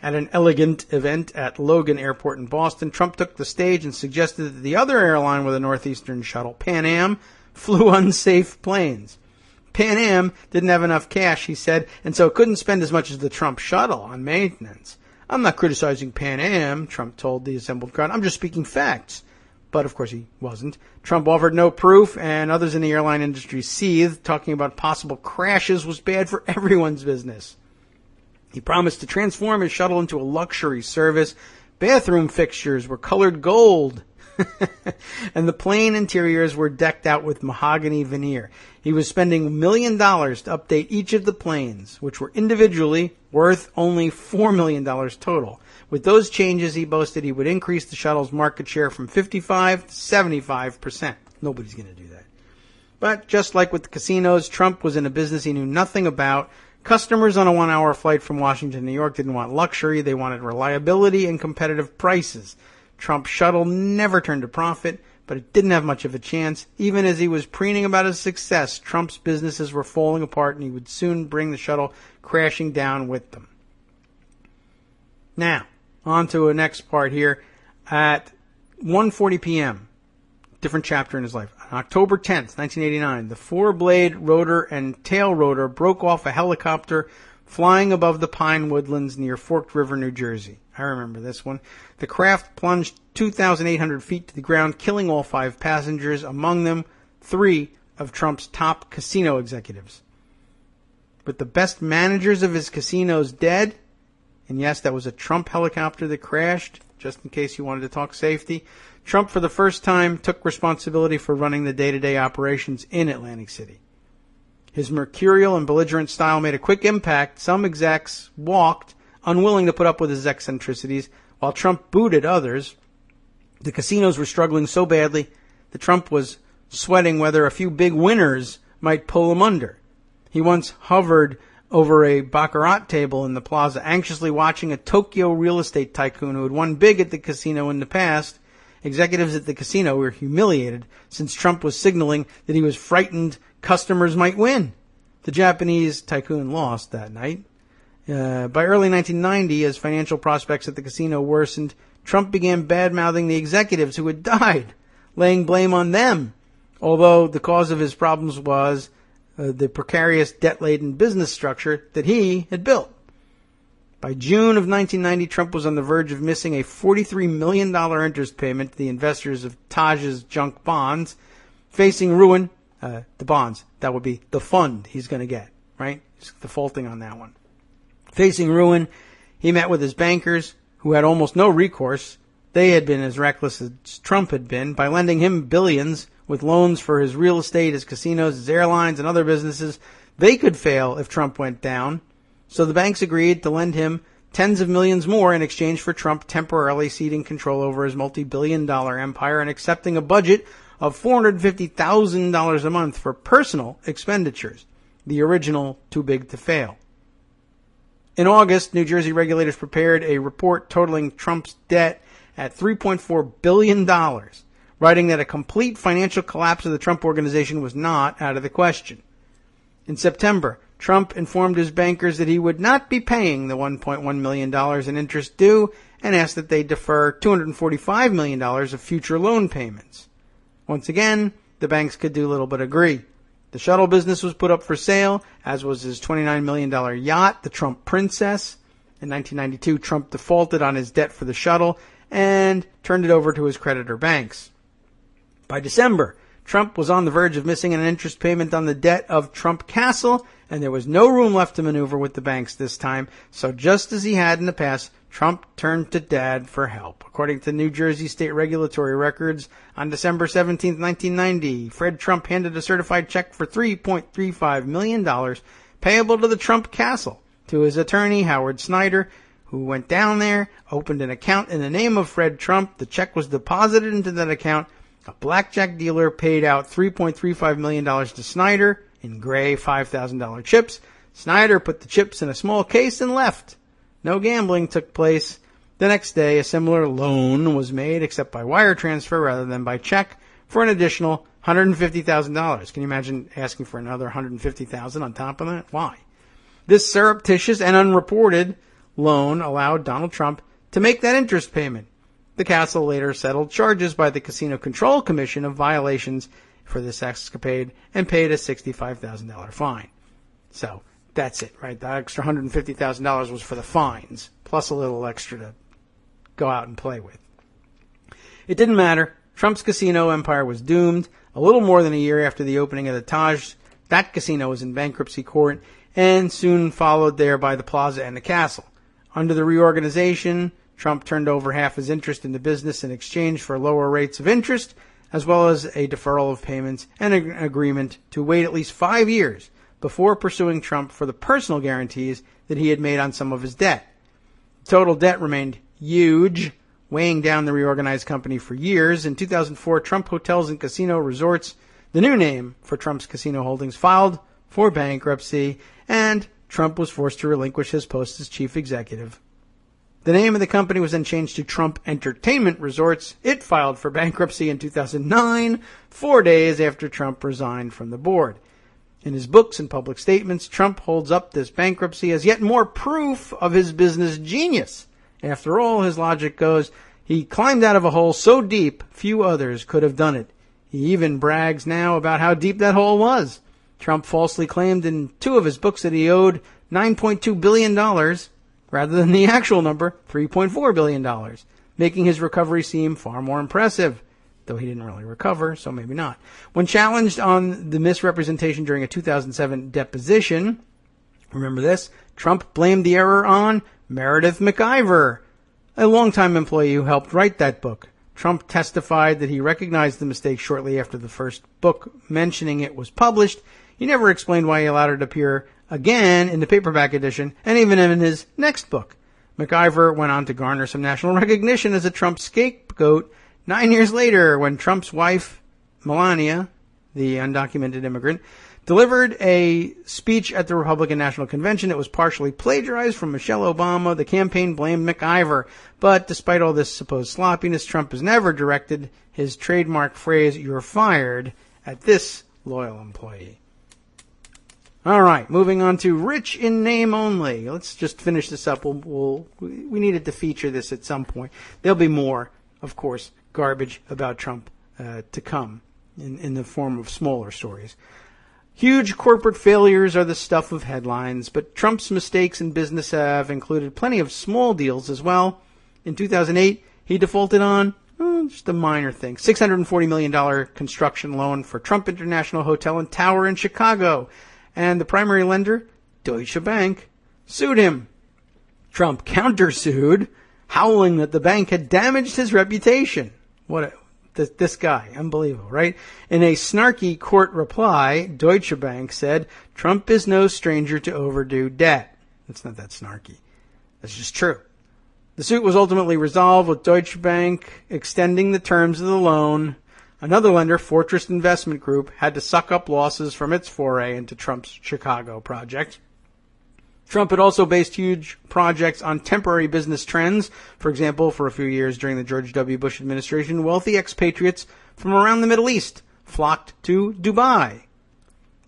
At an elegant event at Logan Airport in Boston, Trump took the stage and suggested that the other airline with a Northeastern shuttle, Pan Am, flew unsafe planes. Pan Am didn't have enough cash, he said, and so couldn't spend as much as the Trump shuttle on maintenance. I'm not criticizing Pan Am, Trump told the assembled crowd. I'm just speaking facts. But, of course, he wasn't. Trump offered no proof, and others in the airline industry seethed. Talking about possible crashes was bad for everyone's business. He promised to transform his shuttle into a luxury service. Bathroom fixtures were colored gold. And the plane interiors were decked out with mahogany veneer. He was spending $1 million to update each of the planes, which were individually worth only $4 million total. With those changes, he boasted he would increase the shuttle's market share from 55 to 75%. Nobody's going to do that. But just like with the casinos, Trump was in a business he knew nothing about. Customers on a 1-hour flight from Washington to New York didn't want luxury. They wanted reliability and competitive prices. Trump's shuttle never turned a profit, but it didn't have much of a chance. Even as he was preening about his success, Trump's businesses were falling apart, and he would soon bring the shuttle crashing down with them. Now, on to the next part here. At 1:40 p.m., different chapter in his life. On October 10th, 1989, the four-blade rotor and tail rotor broke off a helicopter flying above the pine woodlands near Forked River, New Jersey. I remember this one. The craft plunged 2,800 feet to the ground, killing all 5 passengers, among them 3 of Trump's top casino executives. With the best managers of his casinos dead, and yes, that was a Trump helicopter that crashed, just in case you wanted to talk safety, Trump for the first time took responsibility for running the day-to-day operations in Atlantic City. His mercurial and belligerent style made a quick impact. Some execs walked, unwilling to put up with his eccentricities, while Trump booted others. The casinos were struggling so badly that Trump was sweating whether a few big winners might pull him under. He once hovered over a baccarat table in the plaza, anxiously watching a Tokyo real estate tycoon who had won big at the casino in the past. Executives at the casino were humiliated since Trump was signaling that he was frightened customers might win. The Japanese tycoon lost that night. By early 1990, as financial prospects at the casino worsened, Trump began bad-mouthing the executives who had died, laying blame on them, although the cause of his problems was the precarious debt-laden business structure that he had built. By June of 1990, Trump was on the verge of missing a $43 million interest payment to the investors of Taj's junk bonds, facing ruin. The bonds, that would be the fund he's going to get, right? He's defaulting on that one. Facing ruin, he met with his bankers, who had almost no recourse. They had been as reckless as Trump had been by lending him billions with loans for his real estate, his casinos, his airlines, and other businesses. They could fail if Trump went down. So the banks agreed to lend him tens of millions more in exchange for Trump temporarily ceding control over his multi-billion-dollar empire and accepting a budget of $450,000 a month for personal expenditures, the original too big to fail. In August, New Jersey regulators prepared a report totaling Trump's debt at $3.4 billion, writing that a complete financial collapse of the Trump organization was not out of the question. In September, Trump informed his bankers that he would not be paying the $1.1 million in interest due and asked that they defer $245 million of future loan payments. Once again, the banks could do little but agree. The shuttle business was put up for sale, as was his $29 million yacht, the Trump Princess. In 1992, Trump defaulted on his debt for the shuttle and turned it over to his creditor banks. By December, Trump was on the verge of missing an interest payment on the debt of Trump Castle, and there was no room left to maneuver with the banks this time. So just as he had in the past, Trump turned to Dad for help. According to New Jersey state regulatory records, on December 17, 1990, Fred Trump handed a certified check for $3.35 million payable to the Trump Castle to his attorney, Howard Snyder, who went down there, opened an account in the name of Fred Trump. The check was deposited into that account. A blackjack dealer paid out $3.35 million to Snyder in gray $5,000 chips. Snyder put the chips in a small case and left. No gambling took place. The next day, a similar loan was made, except by wire transfer rather than by check, for an additional $150,000. Can you imagine asking for another $150,000 on top of that? Why? This surreptitious and unreported loan allowed Donald Trump to make that interest payment. The castle later settled charges by the Casino Control Commission of violations for this escapade and paid a $65,000 fine. So that's it, right? The extra $150,000 was for the fines, plus a little extra to go out and play with. It didn't matter. Trump's casino empire was doomed. A little more than a year after the opening of the Taj, that casino was in bankruptcy court and soon followed there by the Plaza and the Castle. Under the reorganization, Trump turned over half his interest in the business in exchange for lower rates of interest, as well as a deferral of payments and an agreement to wait at least 5 years before pursuing Trump for the personal guarantees that he had made on some of his debt. Total debt remained huge, weighing down the reorganized company for years. In 2004, Trump Hotels and Casino Resorts, the new name for Trump's casino holdings, filed for bankruptcy, and Trump was forced to relinquish his post as chief executive. The name of the company was then changed to Trump Entertainment Resorts. It filed for bankruptcy in 2009, 4 days after Trump resigned from the board. In his books and public statements, Trump holds up this bankruptcy as yet more proof of his business genius. After all, his logic goes, he climbed out of a hole so deep, few others could have done it. He even brags now about how deep that hole was. Trump falsely claimed in 2 of his books that he owed $9.2 billion, rather than the actual number, $3.4 billion, making his recovery seem far more impressive. Though he didn't really recover, so maybe not. When challenged on the misrepresentation during a 2007 deposition, remember this, Trump blamed the error on Meredith McIver, a longtime employee who helped write that book. Trump testified that he recognized the mistake shortly after the first book mentioning it was published. He never explained why he allowed it to appear again in the paperback edition, and even in his next book. McIver went on to garner some national recognition as a Trump scapegoat 9 years later, when Trump's wife, Melania, the undocumented immigrant, delivered a speech at the Republican National Convention that was partially plagiarized from Michelle Obama, the campaign blamed McIver. But despite all this supposed sloppiness, Trump has never directed his trademark phrase, "you're fired," at this loyal employee. All right, moving on to rich in name only. Let's just finish this up. We needed to feature this at some point. There'll be more, of course, garbage about Trump to come in the form of smaller stories. Huge corporate failures are the stuff of headlines, but Trump's mistakes in business have included plenty of small deals as well. In 2008, he defaulted on just a minor thing, $640 million construction loan for Trump International Hotel and Tower in Chicago, and the primary lender, Deutsche Bank, sued him. Trump countersued, howling that the bank had damaged his reputation. This guy, unbelievable, right? In a snarky court reply, Deutsche Bank said, Trump is no stranger to overdue debt. It's not that snarky. That's just true. The suit was ultimately resolved with Deutsche Bank extending the terms of the loan. Another lender, Fortress Investment Group, had to suck up losses from its foray into Trump's Chicago project. Trump had also based huge projects on temporary business trends. For example, for a few years during the George W. Bush administration, wealthy expatriates from around the Middle East flocked to Dubai.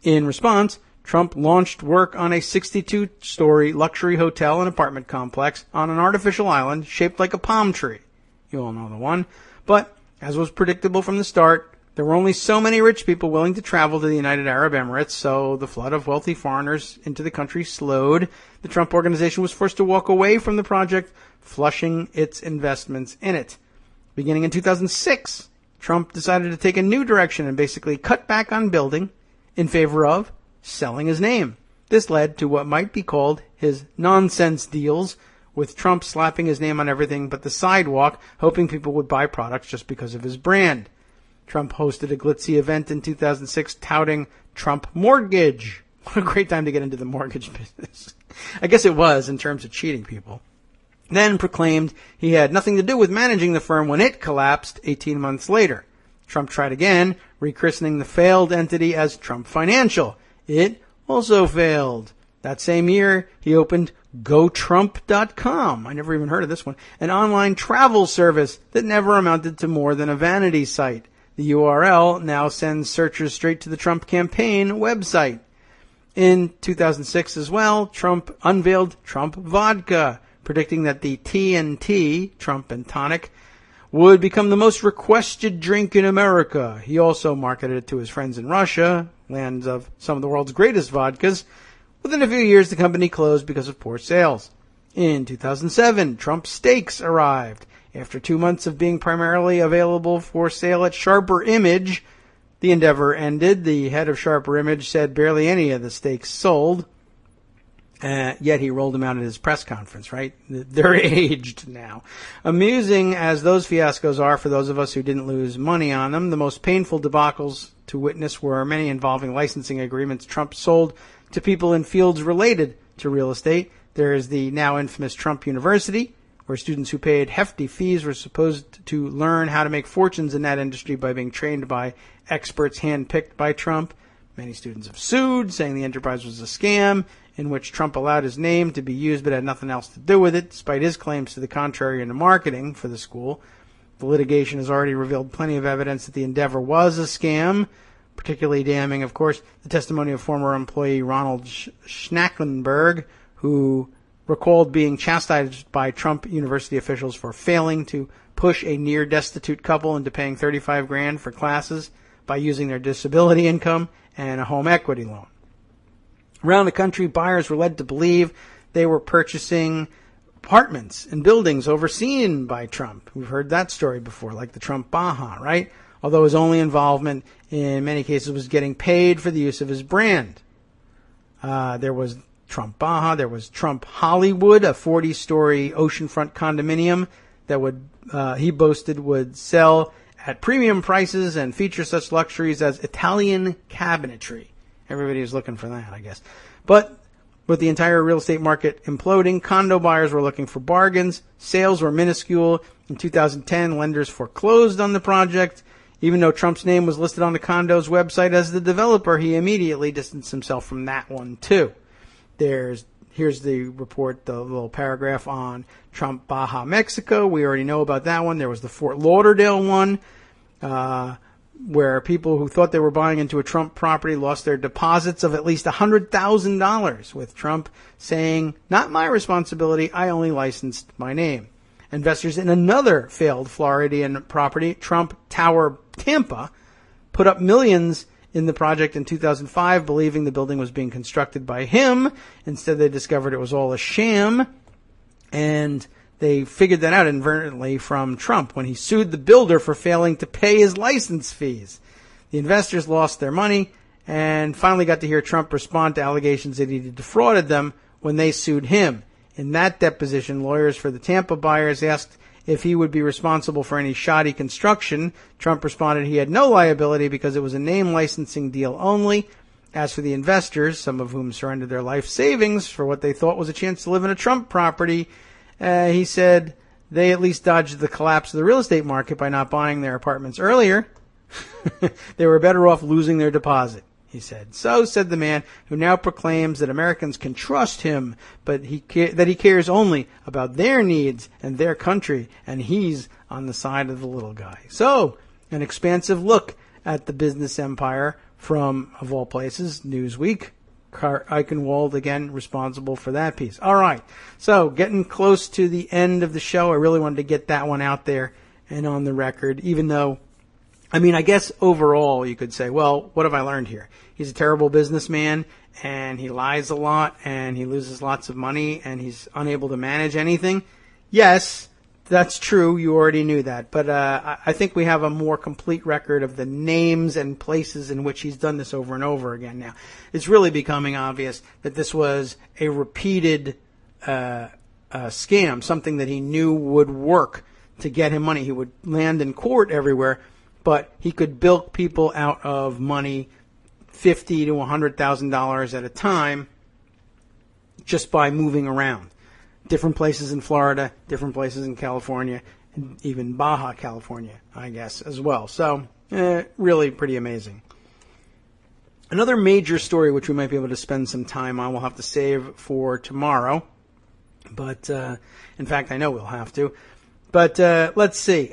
In response, Trump launched work on a 62-story luxury hotel and apartment complex on an artificial island shaped like a palm tree. You all know the one. But, as was predictable from the start, there were only so many rich people willing to travel to the United Arab Emirates, so the flood of wealthy foreigners into the country slowed. The Trump Organization was forced to walk away from the project, flushing its investments in it. Beginning in 2006, Trump decided to take a new direction and basically cut back on building in favor of selling his name. This led to what might be called his nonsense deals, with Trump slapping his name on everything but the sidewalk, hoping people would buy products just because of his brand. Trump hosted a glitzy event in 2006 touting Trump Mortgage. What a great time to get into the mortgage business. I guess it was in terms of cheating people. Then proclaimed he had nothing to do with managing the firm when it collapsed 18 months later. Trump tried again, rechristening the failed entity as Trump Financial. It also failed. That same year, he opened GoTrump.com. I never even heard of this one. An online travel service that never amounted to more than a vanity site. The URL now sends searchers straight to the Trump campaign website. In 2006 as well, Trump unveiled Trump Vodka, predicting that the TNT, Trump and Tonic, would become the most requested drink in America. He also marketed it to his friends in Russia, lands of some of the world's greatest vodkas. Within a few years, the company closed because of poor sales. In 2007, Trump Steaks arrived. After 2 months of being primarily available for sale at Sharper Image, the endeavor ended. The head of Sharper Image said barely any of the steaks sold. Yet he rolled them out at his press conference, right? They're aged now. Amusing as those fiascos are for those of us who didn't lose money on them, the most painful debacles to witness were many involving licensing agreements Trump sold to people in fields related to real estate. There is the now infamous Trump University, where students who paid hefty fees were supposed to learn how to make fortunes in that industry by being trained by experts handpicked by Trump. Many students have sued, saying the enterprise was a scam in which Trump allowed his name to be used but had nothing else to do with it, despite his claims to the contrary in the marketing for the school. The litigation has already revealed plenty of evidence that the endeavor was a scam, particularly damning, of course, the testimony of former employee Ronald Schnakenberg, who recalled being chastised by Trump University officials for failing to push a near-destitute couple into paying $35,000 for classes by using their disability income and a home equity loan. Around the country, buyers were led to believe they were purchasing apartments and buildings overseen by Trump. We've heard that story before, like the Trump Baja, right? Although his only involvement in many cases was getting paid for the use of his brand. There was Trump Baja, there was Trump Hollywood, a 40-story oceanfront condominium that he boasted would sell at premium prices and feature such luxuries as Italian cabinetry. Everybody was looking for that, I guess. But with the entire real estate market imploding, condo buyers were looking for bargains. Sales were minuscule. In 2010, lenders foreclosed on the project. Even though Trump's name was listed on the condo's website as the developer, he immediately distanced himself from that one, too. Here's the report, the little paragraph on Trump Baja, Mexico. We already know about that one. There was the Fort Lauderdale one, where people who thought they were buying into a Trump property lost their deposits of at least $100,000, with Trump saying, "Not my responsibility, I only licensed my name." Investors in another failed Floridian property, Trump Tower Tampa, put up millions in the project in 2005, believing the building was being constructed by him. Instead, they discovered it was all a sham, and they figured that out inadvertently from Trump when he sued the builder for failing to pay his license fees. The investors lost their money and finally got to hear Trump respond to allegations that he defrauded them when they sued him. In that deposition, lawyers for the Tampa buyers asked if he would be responsible for any shoddy construction. Trump responded he had no liability because it was a name licensing deal only. As for the investors, some of whom surrendered their life savings for what they thought was a chance to live in a Trump property, he said they at least dodged the collapse of the real estate market by not buying their apartments earlier. They were better off losing their deposit, he said. So said the man who now proclaims that Americans can trust him, but that he cares only about their needs and their country, and he's on the side of the little guy. So, an expansive look at the business empire from, of all places, Newsweek. Eichenwald, again, responsible for that piece. All right, so getting close to the end of the show. I really wanted to get that one out there and on the record, even though, I mean, I guess overall you could say, well, what have I learned here? He's a terrible businessman, and he lies a lot, and he loses lots of money, and he's unable to manage anything. Yes, that's true. You already knew that. But I think we have a more complete record of the names and places in which he's done this over and over again now. It's really becoming obvious that this was a repeated scam, something that he knew would work to get him money. He would land in court everywhere, but he could bilk people out of money $50,000 to $100,000 at a time just by moving around. Different places in Florida, different places in California, and even Baja California, I guess, as well. So, really pretty amazing. Another major story which we might be able to spend some time on, we'll have to save for tomorrow. But, in fact, I know we'll have to. But let's see.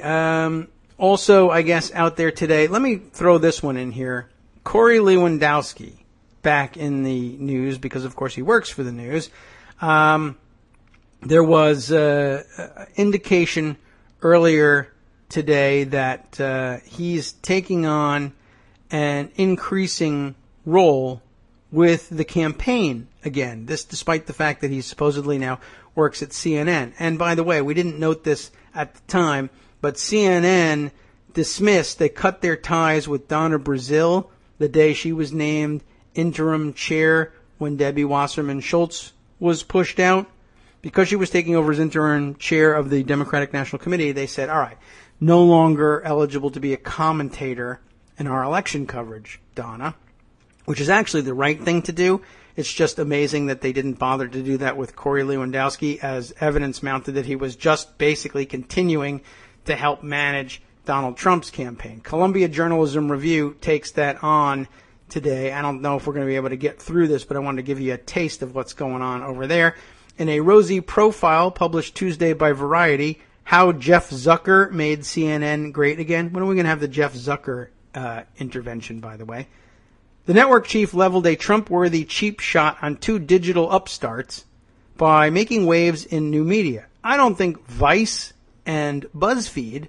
Also, I guess, out there today, let me throw this one in here. Corey Lewandowski, back in the news, because, of course, he works for the news. There was indication earlier today that he's taking on an increasing role with the campaign again. This despite the fact that he supposedly now works at CNN. And by the way, we didn't note this at the time, but CNN dismissed, they cut their ties with Donna Brazile the day she was named interim chair when Debbie Wasserman Schultz was pushed out. Because she was taking over as interim chair of the Democratic National Committee, they said, all right, no longer eligible to be a commentator in our election coverage, Donna, which is actually the right thing to do. It's just amazing that they didn't bother to do that with Corey Lewandowski, as evidence mounted that he was just basically continuing to help manage Donald Trump's campaign. Columbia Journalism Review takes that on today. I don't know if we're going to be able to get through this, but I wanted to give you a taste of what's going on over there. In a rosy profile published Tuesday by Variety, how Jeff Zucker made CNN great again. When are we going to have the Jeff Zucker intervention, by the way? The network chief leveled a Trump-worthy cheap shot on two digital upstarts by making waves in new media. I don't think Vice and BuzzFeed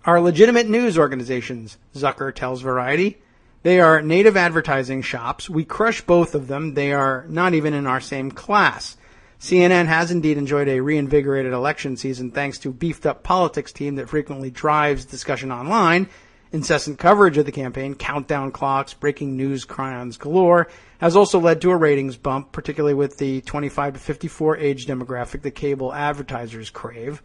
are legitimate news organizations, Zucker tells Variety. They are native advertising shops. We crush both of them. They are not even in our same class. CNN has indeed enjoyed a reinvigorated election season thanks to a beefed-up politics team that frequently drives discussion online. Incessant coverage of the campaign, countdown clocks, breaking news chyrons galore, has also led to a ratings bump, particularly with the 25 to 54 age demographic that cable advertisers crave.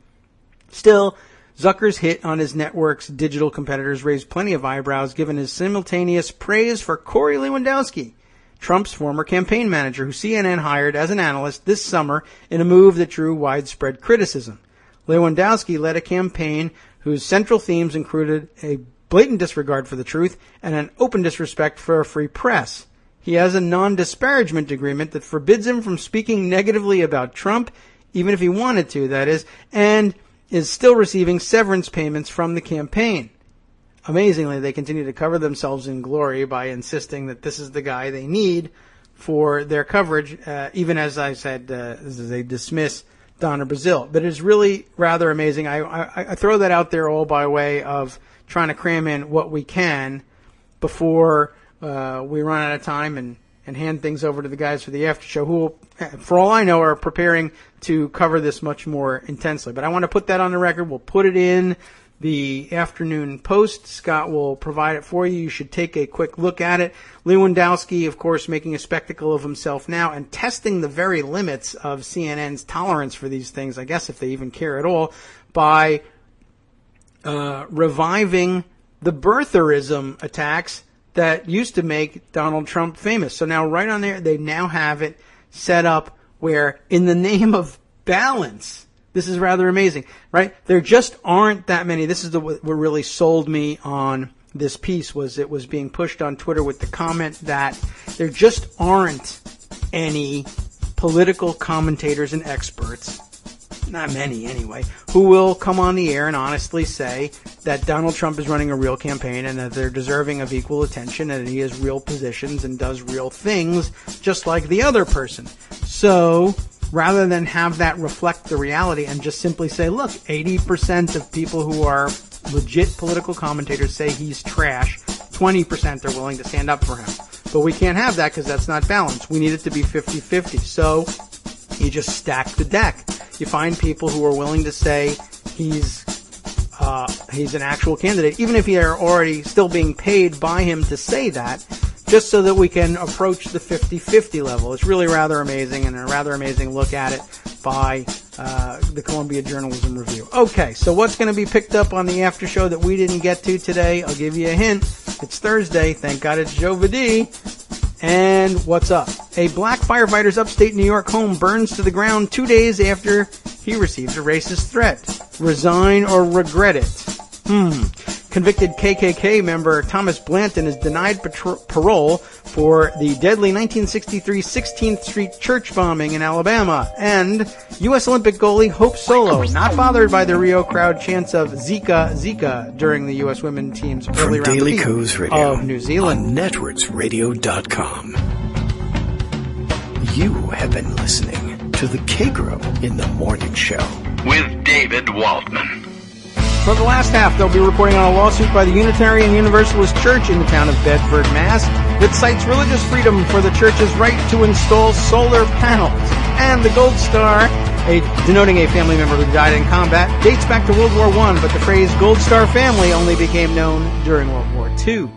Still, Zucker's hit on his network's digital competitors raised plenty of eyebrows given his simultaneous praise for Corey Lewandowski, Trump's former campaign manager, who CNN hired as an analyst this summer in a move that drew widespread criticism. Lewandowski led a campaign whose central themes included a blatant disregard for the truth and an open disrespect for a free press. He has a non-disparagement agreement that forbids him from speaking negatively about Trump, even if he wanted to, that is, and is still receiving severance payments from the campaign. Amazingly, they continue to cover themselves in glory by insisting that this is the guy they need for their coverage, even as I said, as they dismiss Donna Brazile. But it's really rather amazing. I throw that out there all by way of trying to cram in what we can before we run out of time and hand things over to the guys for the after show, who, for all I know, are preparing to cover this much more intensely. But I want to put that on the record. We'll put it in the afternoon post. Scott will provide it for you. You should take a quick look at it. Lewandowski, of course, making a spectacle of himself now and testing the very limits of CNN's tolerance for these things, I guess if they even care at all, by reviving the birtherism attacks that used to make Donald Trump famous. So now right on there, they now have it set up where in the name of balance, this is rather amazing, right? There just aren't that many. This is what really sold me on this piece, was it was being pushed on Twitter with the comment that there just aren't any political commentators and experts, not many anyway, who will come on the air and honestly say that Donald Trump is running a real campaign and that they're deserving of equal attention and he has real positions and does real things just like the other person. So rather than have that reflect the reality and just simply say, look, 80% of people who are legit political commentators say he's trash, 20% are willing to stand up for him. But we can't have that because that's not balanced. We need it to be 50-50. So you just stack the deck. You find people who are willing to say he's an actual candidate, even if they're already still being paid by him to say that, just so that we can approach the 50-50 level. It's really rather amazing, and a rather amazing look at it by the Columbia Journalism Review. Okay, so what's going to be picked up on the after show that we didn't get to today? I'll give you a hint. It's Thursday. Thank God it's Joe Vidi. And what's up? A black firefighter's upstate New York home burns to the ground 2 days after he receives a racist threat. Resign or regret it? Convicted KKK member Thomas Blanton is denied parole for the deadly 1963 16th Street church bombing in Alabama. And U.S. Olympic goalie Hope Solo, not bothered by the Rio crowd chants of Zika, Zika during the U.S. women's team's early round Daily defeat Co's Radio of New Zealand. On networksradio.com. You have been listening to the Kagro in the Morning Show with David Waldman. For the last half, they'll be reporting on a lawsuit by the Unitarian Universalist Church in the town of Bedford, Mass. that cites religious freedom for the church's right to install solar panels. And the Gold Star, denoting a family member who died in combat, dates back to World War I, but the phrase Gold Star family only became known during World War II.